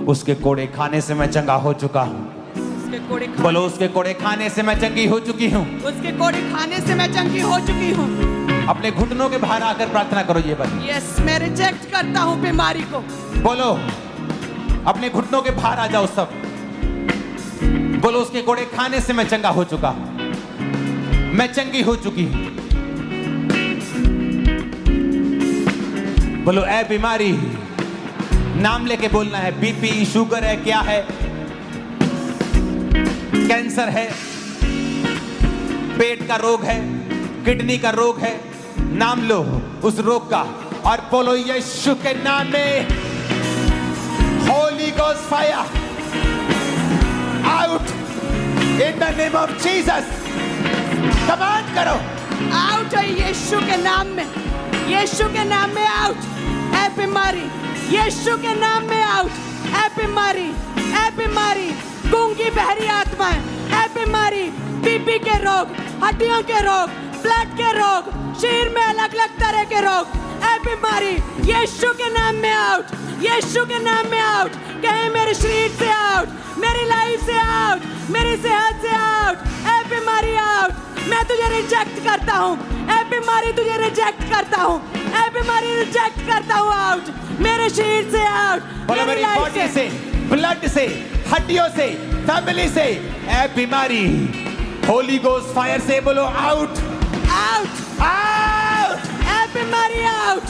उसके कोड़े खाने से मैं चंगा हो चुका हूँ। बोलो, उसके कोड़े खाने से मैं चंगी हो चुकी हूँ। उसके कोड़े खाने से मैं चंगी हो चुकी हूँ। अपने घुटनों के बाहर आकर प्रार्थना करो ये बात। यस, मैं रिजेक्ट करता हूँ बीमारी को। बोलो, अपने घुटनों के बाहर आ जाओ सब। बोलो, उसके कोड़े खाने से मैं चंगा हो चुका हूँ, मैं चंगी हो चुकी हूँ। बोलो, ऐ बीमारी, नाम लेके बोलना है। बीपी, शुगर है, क्या है, कैंसर है, पेट का रोग है, किडनी का रोग है, नाम लो उस रोग का और बोलो, यीशु के नाम में Holi ghost fire out in the name of Jesus. Command करो, आउट है यीशु के नाम में, यीशु के नाम में आउट। ऐ बीमारी, यीशु के नाम में आउट। ऐ बीमारी, ऐ बीमारी, गूंगी बहरी आत्माएं, ऐ बीमारी, बीपी के रोग, हड्डियों के रोग, ब्लड के रोग, शरीर में अलग अलग तरह के रोग, ऐ बीमारी, यीशु के नाम में आउट, यीशु के नाम में आउट। कहे मेरे शरीर से आउट, मेरी लाइफ से आउट, मेरी सेहत से आउट। ऐ तुझे रिजेक्ट करता हूँ। ऐ बीमारी तुझे रिजेक्ट करता हूँ। ऐ बीमारी रिजेक्ट करता हूँ। आउट मेरे शरीर से, आउट बोलो मेरी लाइफ बॉडी से, ब्लड से, हड्डियों से, फैमिली से, ऐ बीमारी होली गोस्ट फायर से बोलो आउट, आउट आउट। ऐ बीमारी आउट,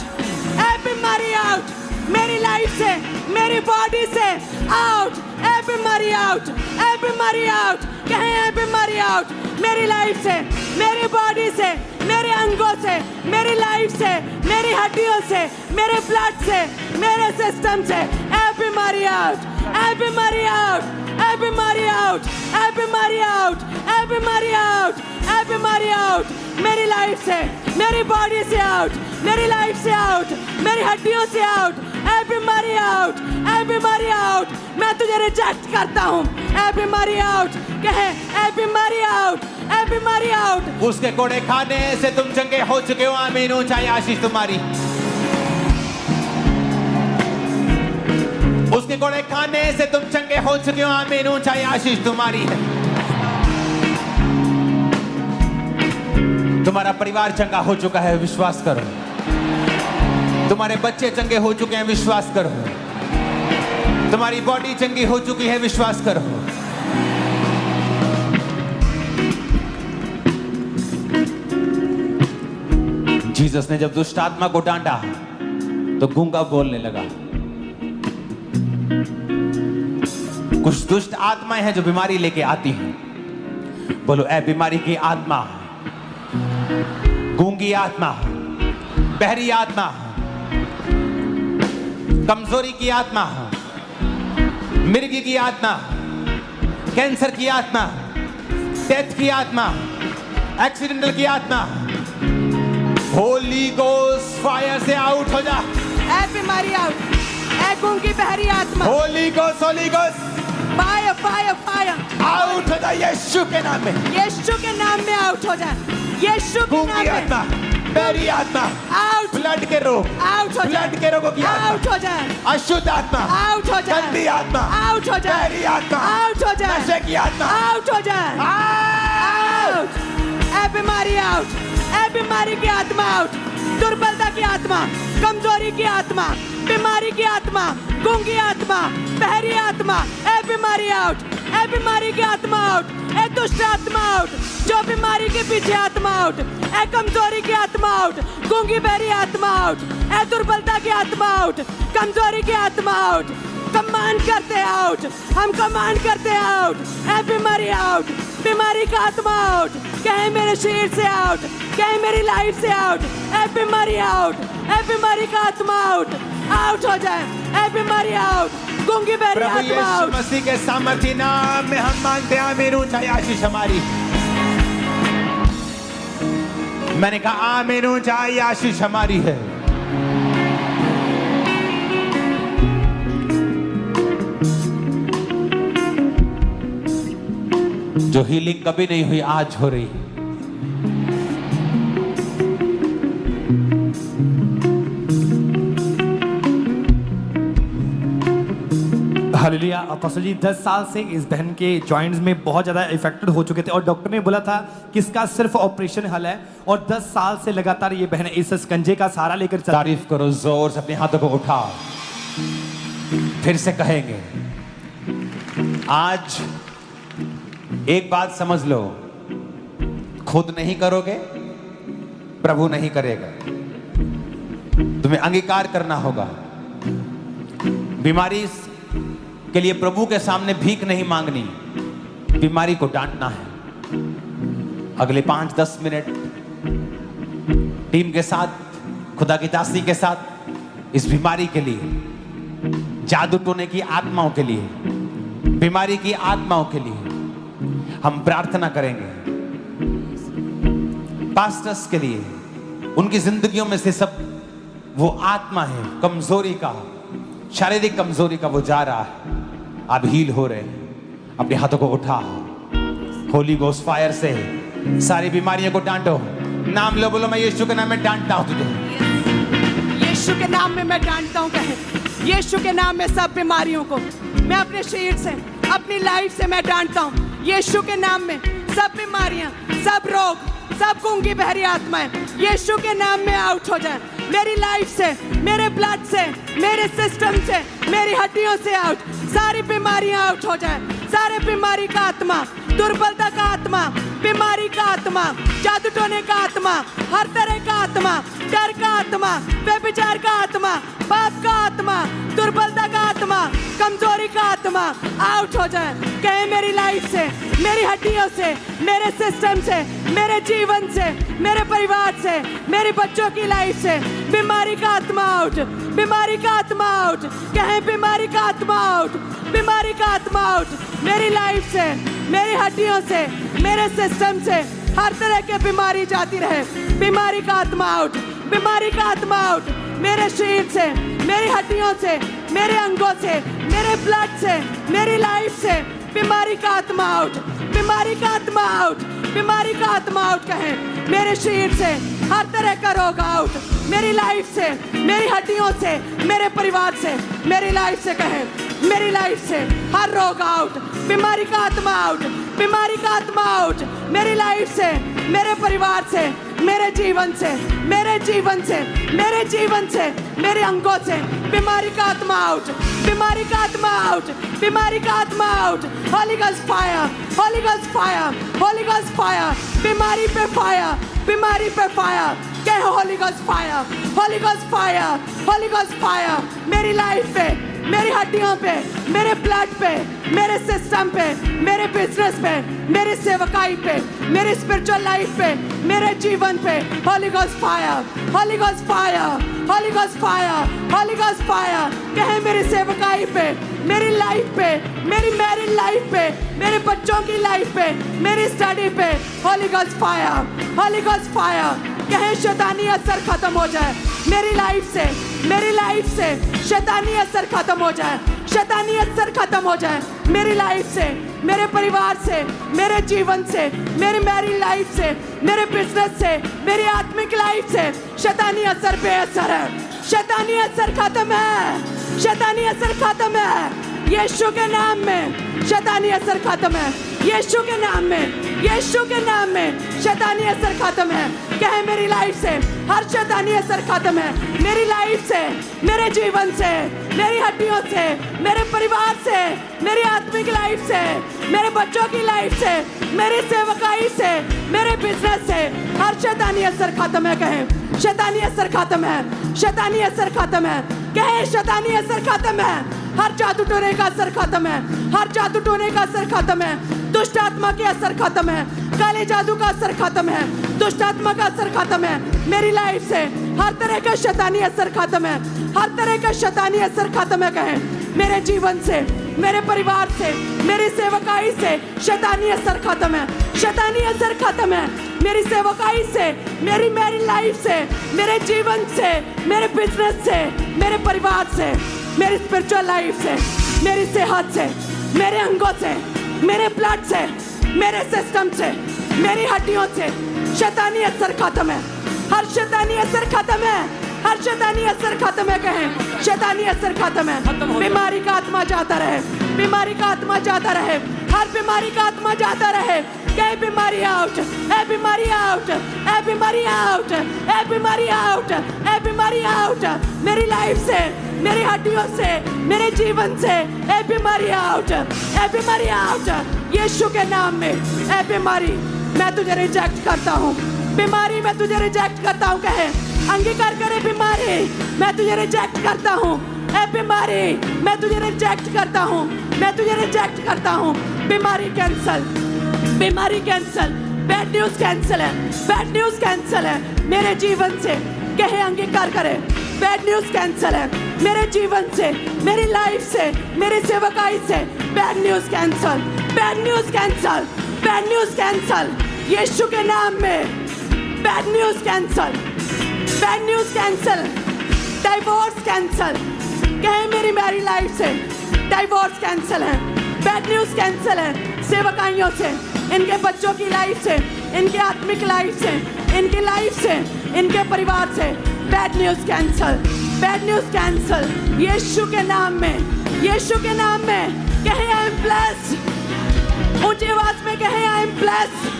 ऐ बीमारी आउट मेरी लाइफ से, मेरी बॉडी से, आउट ऐ बीमारी आउट, ऐ बीमारी आउट, कहें ऐ बीमारी आउट मेरी लाइफ से, मेरी बॉडी से, मेरे अंगों से, मेरी लाइफ से, मेरी हड्डियों से, मेरे ब्लड से, मेरे सिस्टम से, ऐ बीमारी आउट, ऐ बीमारी आउट, ऐ बीमारी आउट, ऐ बीमारी आउट, ऐ बीमारी आउट, ऐ बीमारी आउट मेरी लाइफ से, मेरी बॉडी से आउट, मेरी लाइफ से आउट, मेरी हड्डियों से आउट, ऐ बीमारी आउट, ऐ बीमारी आउट मैं तुझे रिजेक्ट करता हूँ। ऐ बीमारी आउट, कहे ऐ बीमारी आउट, ऐ बीमारी आउट। उसके कोड़े खाने से तुम चंगे हो चुके हो, आमीन। ऊंचाई आशीष तुम्हारी। उसके कोड़े खाने से तुम चंगे हो चुके हो, आमीन। ऊंचाई आशीष तुम्हारी है। तुम्हारा परिवार चंगा हो चुका है, विश्वास करो। तुम्हारे बच्चे चंगे हो चुके हैं, विश्वास करो। तुम्हारी बॉडी चंगी हो चुकी है, विश्वास करो। जीसस ने जब दुष्ट आत्मा को डांटा तो गूंगा बोलने लगा। कुछ दुष्ट आत्माएं हैं जो बीमारी लेके आती हैं। बोलो ऐ बीमारी की आत्मा, गूंगी आत्मा, बहरी आत्मा, कमजोरी की आत्मा, मिर्गी की आत्मा, कैंसर की आत्मा, डेथ की आत्मा, एक्सीडेंटल की आत्मा, होली गोस्ट फायर से आउट हो जा। ऐ बीमारी आउट, ऐ गूंगी बहरी आत्मा, Holi ghost fire fire fire out हो जा यीशु के नाम में। यीशु के नाम में आउट हो जाए, यीशु के नाम गूंगी में आत्मा, बहरी आत्मा, आउट, ब्लड के रोग, आउट हो जाए, ब्लड के रोगों की आउट आत्मा, हो जाए, अशुद्ध आत्मा, आउट हो जाए, गंदी आत्मा, आउट हो जाए, बहरी आत्मा, आउट हो जाए, नशे की आत्मा, आउट हो जाए, आउट। ऐ बीमारी आउट, ऐ बीमारी की आत्मा आउट, दुर्बलता की आत्मा, कमजोरी की आत्मा, बीमारी की आत्मा, गूंगी आत्मा, बहरी आत्मा, ऐ बीमारी आउट, ऐ बीमारी की आत्मा आउट, ऐ दुष्ट आत्मा आउट, जो बीमारी के पीछे आत्मा आउट, ऐ कमजोरी की आत्मा आउट, गूंगी बहरी आत्मा आउट, ऐ दुर्बलता की आत्मा आउट, कमजोरी की आत्मा आउट। कमांड करते आउट, हम कमांड करते आउट, ऐ बीमारी आउट, बीमारी का आत्मा आउट, कहे मेरे शरीर से आउट, कहे मेरी लाइफ से आउट, ऐ बीमारी आउट, ऐ बीमारी का आत्मा आउट, आउट हो जाए, ऐ बीमारी आउट, गूंगी बहरी प्रभु आत्मा यीशु आउट। मसीह के सामर्थ्य नाम में हम मांगते हैं, आमीन। ऊंचाई आशीष हमारी। मैंने कहा आमीन, ऊंचाई आशीष हमारी है। जो हीलिंग कभी नहीं हुई आज हो रही है। हालेलुया। अपोस्टल जी 10 साल से इस बहन के जॉइंट्स में बहुत ज़्यादा इफेक्टेड हो चुके थे और डॉक्टर ने बोला था कि इसका सिर्फ ऑपरेशन हल है, और 10 साल से लगातार ये बहन इस स्कंजे का सहारा लेकर चल। तारीफ करो जोर से, अपने हाथों को उठाओ। फिर से कहेंगे, आज एक बात समझ लो, खुद नहीं करोगे, प्रभु नहीं करेगा। तुम्हें अंगीकार करना होगा। बीमारी के लिए प्रभु के सामने भीख नहीं मांगनी, बीमारी को डांटना है। अगले 5-10 मिनट टीम के साथ, खुदा की दासी के साथ, इस बीमारी के लिए, जादू टोने की आत्माओं के लिए, बीमारी की आत्माओं के लिए हम प्रार्थना करेंगे। पास्टर्स के लिए, उनकी जिंदगियों में से सब वो आत्मा है कमजोरी का, शारीरिक कमजोरी का, वो जा रहा है। आप हील हो रहे हैं। अपने हाथों को उठा, होली गोस्ट फायर से सारी बीमारियों को डांटो। नाम लो, बोलो मैं यीशु के नाम में डांटता हूं तुझे। यीशु के नाम में मैं डांटता हूँ, कहे यीशु के नाम में सब बीमारियों को मैं अपने शरीर से, अपनी लाइफ से मैं डांटता हूँ। यीशु के नाम में सब बीमारियां, सब रोग, सब गूंगी बहरी आत्माएं यीशु के नाम में आउट हो जाए। मेरी लाइफ से, मेरे ब्लड से, मेरे सिस्टम से, मेरी हड्डियों से आउट। सारी बीमारियां आउट हो जाए। सारे बीमारी का आत्मा, दुर्बलता का आत्मा, बीमारी का आत्मा, जादू टोने का आत्मा, हर तरह का आत्मा, डर का आत्मा, व्यभिचार का आत्मा, पाप का आत्मा, दुर्बलता का आत्मा, कमजोरी का आत्मा आउट हो जाए। कहे मेरी लाइफ से, मेरी हड्डियों से, मेरे सिस्टम से, मेरे जीवन से, मेरे परिवार से, मेरे बच्चों की लाइफ से बीमारी का आत्मा आउट, बीमारी का आत्मा आउट। कहे बीमारी का आत्मा आउट, बीमारी का आत्मा आउट। मेरी लाइफ से, मेरी हड्डियों से, मेरे सिस्टम से हर तरह की बीमारी जाती रहे। बीमारी का आत्मा आउट, बीमारी का आत्मा आउट। मेरे शरीर से, मेरी हड्डियों से, मेरे अंगों से, मेरे ब्लड से, मेरी लाइफ से बीमारी का आत्मा आउट, बीमारी का आत्मा आउट, बीमारी का आत्मा आउट। कहें मेरे शरीर से हर तरह का रोग आउट, मेरी लाइफ से, मेरी हड्डियों से, मेरे परिवार से, मेरी लाइफ से। कहें मेरी लाइफ से हर रोग आउट, बीमारी का आत्मा आउट, बीमारी का आत्मा आउट। मेरी लाइफ से, मेरे परिवार से, मेरे जीवन से, मेरे जीवन से, मेरे जीवन से, मेरे अंगों से बीमारी का आत्मा आउट, बीमारी का आत्मा आउट, बीमारी का आत्मा out. Holi ghost fire, Holi ghost fire, Holi ghost fire. बीमारी पे फायर, बीमारी पे फायर। कहो Holi ghost fire, Holi ghost fire, Holi ghost fire. मेरी लाइफ पे, मेरी हड्डियों पे, मेरे ब्लड पे, मेरे सिस्टम पे, मेरे बिजनेस पे, मेरी सेवकाई पे, मेरी स्पिरिचुअल लाइफ पे, मेरे जीवन पे Holi ghost fire, Holi ghost fire, Holi ghost fire, Holi ghost fire. कहे मेरी सेवकाई पे, मेरी लाइफ पे, मेरी मैरिड लाइफ पे, मेरे बच्चों की लाइफ पे, मेरी स्टडी पे Holi ghost fire, Holi ghost fire. कहे शैतानी असर खत्म हो जाए मेरी लाइफ से, मेरी लाइफ से शैतानी असर खत्म हो जाए, शैतानी असर खत्म हो जाए मेरी लाइफ से, मेरे परिवार से, मेरे जीवन से, मेरी मैरिड लाइफ से, मेरे बिजनेस से, मेरी आत्मिक लाइफ से। शैतानी असर बेअसर है, शैतानी असर खत्म है, शैतानी असर खत्म है यीशु के नाम में। शैतानी असर खत्म है यीशु के नाम में, यीशु के नाम में शैतानी असर खत्म है। कहे मेरी लाइफ से हर शैतानी असर खत्म है मेरी लाइफ से, मेरे जीवन से, मेरी हड्डियों से, मेरे परिवार से, मेरी आत्मिक लाइफ से, मेरे बच्चों की लाइफ से, मेरी सेवकाई से, मेरे बिजनेस से हर शैतानी असर खत्म है। कहे शैतानी असर खत्म है, शैतानी असर खत्म है। कहे शैतानी असर खत्म है, हर जादू टोने का असर खत्म है, हर जादू टोने का असर खत्म है, दुष्ट आत्मा के असर खत्म है, काले जादू का असर खत्म है, दुष्ट आत्मा का असर खत्म है मेरी लाइफ से। हर तरह का शैतानी असर खत्म है, हर तरह का शैतानी असर खत्म है। कहें मेरे जीवन से, मेरे परिवार से, मेरी सेवकाई से शैतानी असर खत्म है, शैतानी असर खत्म है मेरी सेवकाई से, मेरी मैरिड लाइफ से, मेरे जीवन से, मेरे बिजनेस से, मेरे परिवार से, मेरी स्पिरिचुअल लाइफ से, मेरी सेहत से, मेरे अंगों से, मेरे ब्लड से, मेरे सिस्टम से, मेरी हड्डियों से शैतानी असर खत्म है, हर शैतानी असर खत्म है, हर शैतानी असर खत्म है। कहें शैतानी असर खत्म है। बीमारी का आत्मा जाता रहे, बीमारी का आत्मा जाता रहे, हर बीमारी का आत्मा जाता रहे। कहे बीमारी आउट, ए बीमारी आउट, ए बीमारी आउट, ए बीमारी आउट, ए बीमारी आउट मेरी लाइफ से, मेरी हड्डियों से, मेरे जीवन से ए बीमारी आउट, ए बीमारी आउट यीशु के नाम में। ए बीमारी मैं तुझे रिजेक्ट करता हूँ, बीमारी मैं तुझे रिजेक्ट करता हूँ। कहे अंगीकार करे बीमारी मैं तुझे रिजेक्ट करता हूँ, ए बीमारी मैं तुझे रिजेक्ट करता हूँ, मैं तुझे रिजेक्ट करता हूँ। बीमारी कैंसल, बीमारी कैंसल, बैड न्यूज कैंसल है, बैड न्यूज कैंसल है मेरे जीवन से। कहे अंगीकार करे बैड न्यूज कैंसल है मेरे जीवन से, मेरी लाइफ से, मेरी सेवकाई से। Bad news cancel, bad news cancel, bad news cancel यीशु के नाम में। Bad news cancel, bad news cancel, divorce cancel. कहे मेरी मैरिड लाइफ से डाइवोर्स कैंसल है, बैड न्यूज कैंसल है सेवकाइयों से, इनके बच्चों की लाइफ से, इनके आत्मिक लाइफ से, इनकी लाइफ से, इनके परिवार से। Bad news cancel, bad news cancel यीशु के नाम में, यीशु के नाम में। कहे आई एम ब्लेस्ड, ऊंची आवाज में कहे आई एम ब्लेस्ड,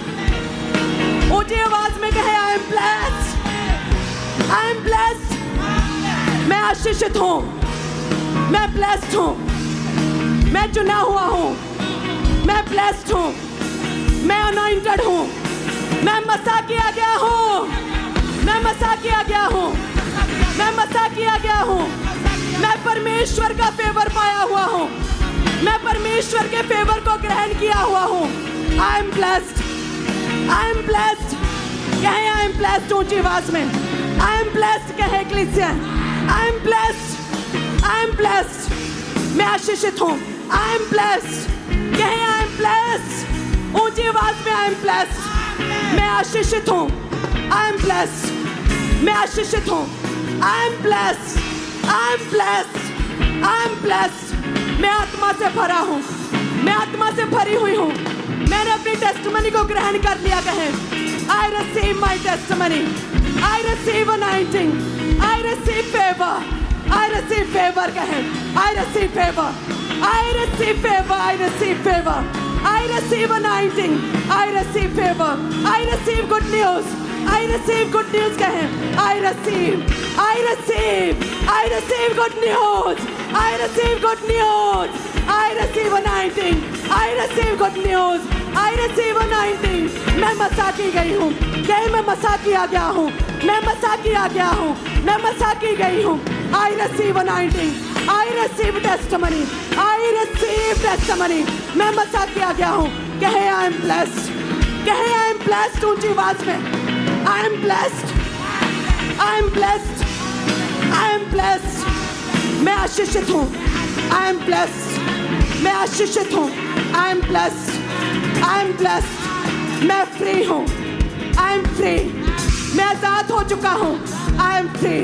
ऊंची आवाज में कहे I am blessed, I am blessed. मैं आशीषित हूं, मैं ब्लेस्ड हूं, मैं चुना हुआ हूं, मैं ब्लेस्ड हूं, मैं अनॉइंटेड हूं, मैं मसा किया गया हूं, मैं मसा किया गया हूं, मैं मसा किया गया हूं। मैं परमेश्वर का फेवर पाया हुआ हूं, मैं परमेश्वर के फेवर को ग्रहण किया हुआ हूं। I am blessed, I am blessed. कहे आई एम ब्लेस्ड ऊंची आवाज में। आई एम ब्लेस्ड कहे इक्लेसिया। I am blessed, I am blessed. मैं आशीषित हूं। I am blessed. कहे आई एम ब्लेस्ड ऊंची आवाज में। I am blessed. मैं आशीषित हूं। I am blessed. मैं आशीषित हूं। I am blessed, I am blessed, I am blessed. मैं आत्मा से भरा हूं, मैं आत्मा से भरी हुई हूं। मैंने अपनी टेस्टिमनी को ग्रहण कर लिया। कहे I receive my testimony, I receive anointing, I receive favour, I receive favour. कहे I receive favour, I receive favour, I receive favour, I receive anointing, I receive favour, I receive good news, I receive good news. कहे I receive, I receive, I receive good news, I receive good news, I receive anointing, I receive good news, I receive anointing. मैं मसा की गई हूँ। कहे मैं मसा किया गया हूँ, मैं मसा किया गया हूँ, मैं मसा की गई हूँ। आई receive anointing, I receive testimony, I receive testimony. मैं मसा किया गया हूँ। कहे आई एम ब्लेस्ड, कहे आई एम ब्लेस्ड ऊंची आवाज में। I am blessed, I am blessed, I am blessed. मैं आशीषित हूँ। आई एम ब्लेस्ड, मैं आशीषित हूँ। आई am blessed, I am blessed. मैं फ्री हूँ। I am free. मैं आजाद हो चुका हूँ। I am free.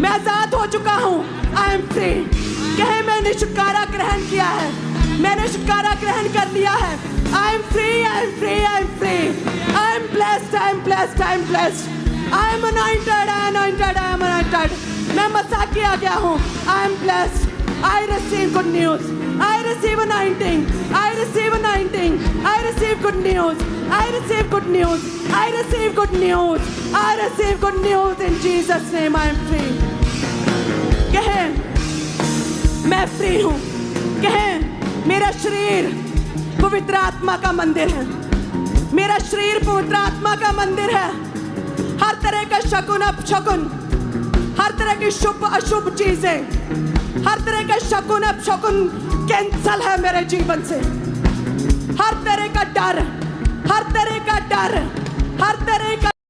मैं आजाद हो चुका हूँ। I am free. कहे मैंने छुटकारा ग्रहण किया है, मैंने छुटकारा ग्रहण कर लिया है। I am free, I am free, I am free. I am blessed, I am blessed, I am blessed. I M anointed, I am anointed, I am anointed. मैं मसा किया गया हूँ। आई am blessed. I receive good news, I receive anointing, I receive anointing, I receive good news, I receive good news, I receive good news, I receive good news in Jesus name. I am free. कहे मैं फ्री हूँ। कहे मेरा शरीर पवित्र आत्मा का मंदिर है, मेरा शरीर पवित्र आत्मा का मंदिर है। हर तरह का शकुन अपशकुन, हर तरह की शुभ अशुभ चीजें, हर तरह का शकुन अपशकुन कैंसल है मेरे जीवन से। हर तरह का डर, हर तरह का डर, हर तरह का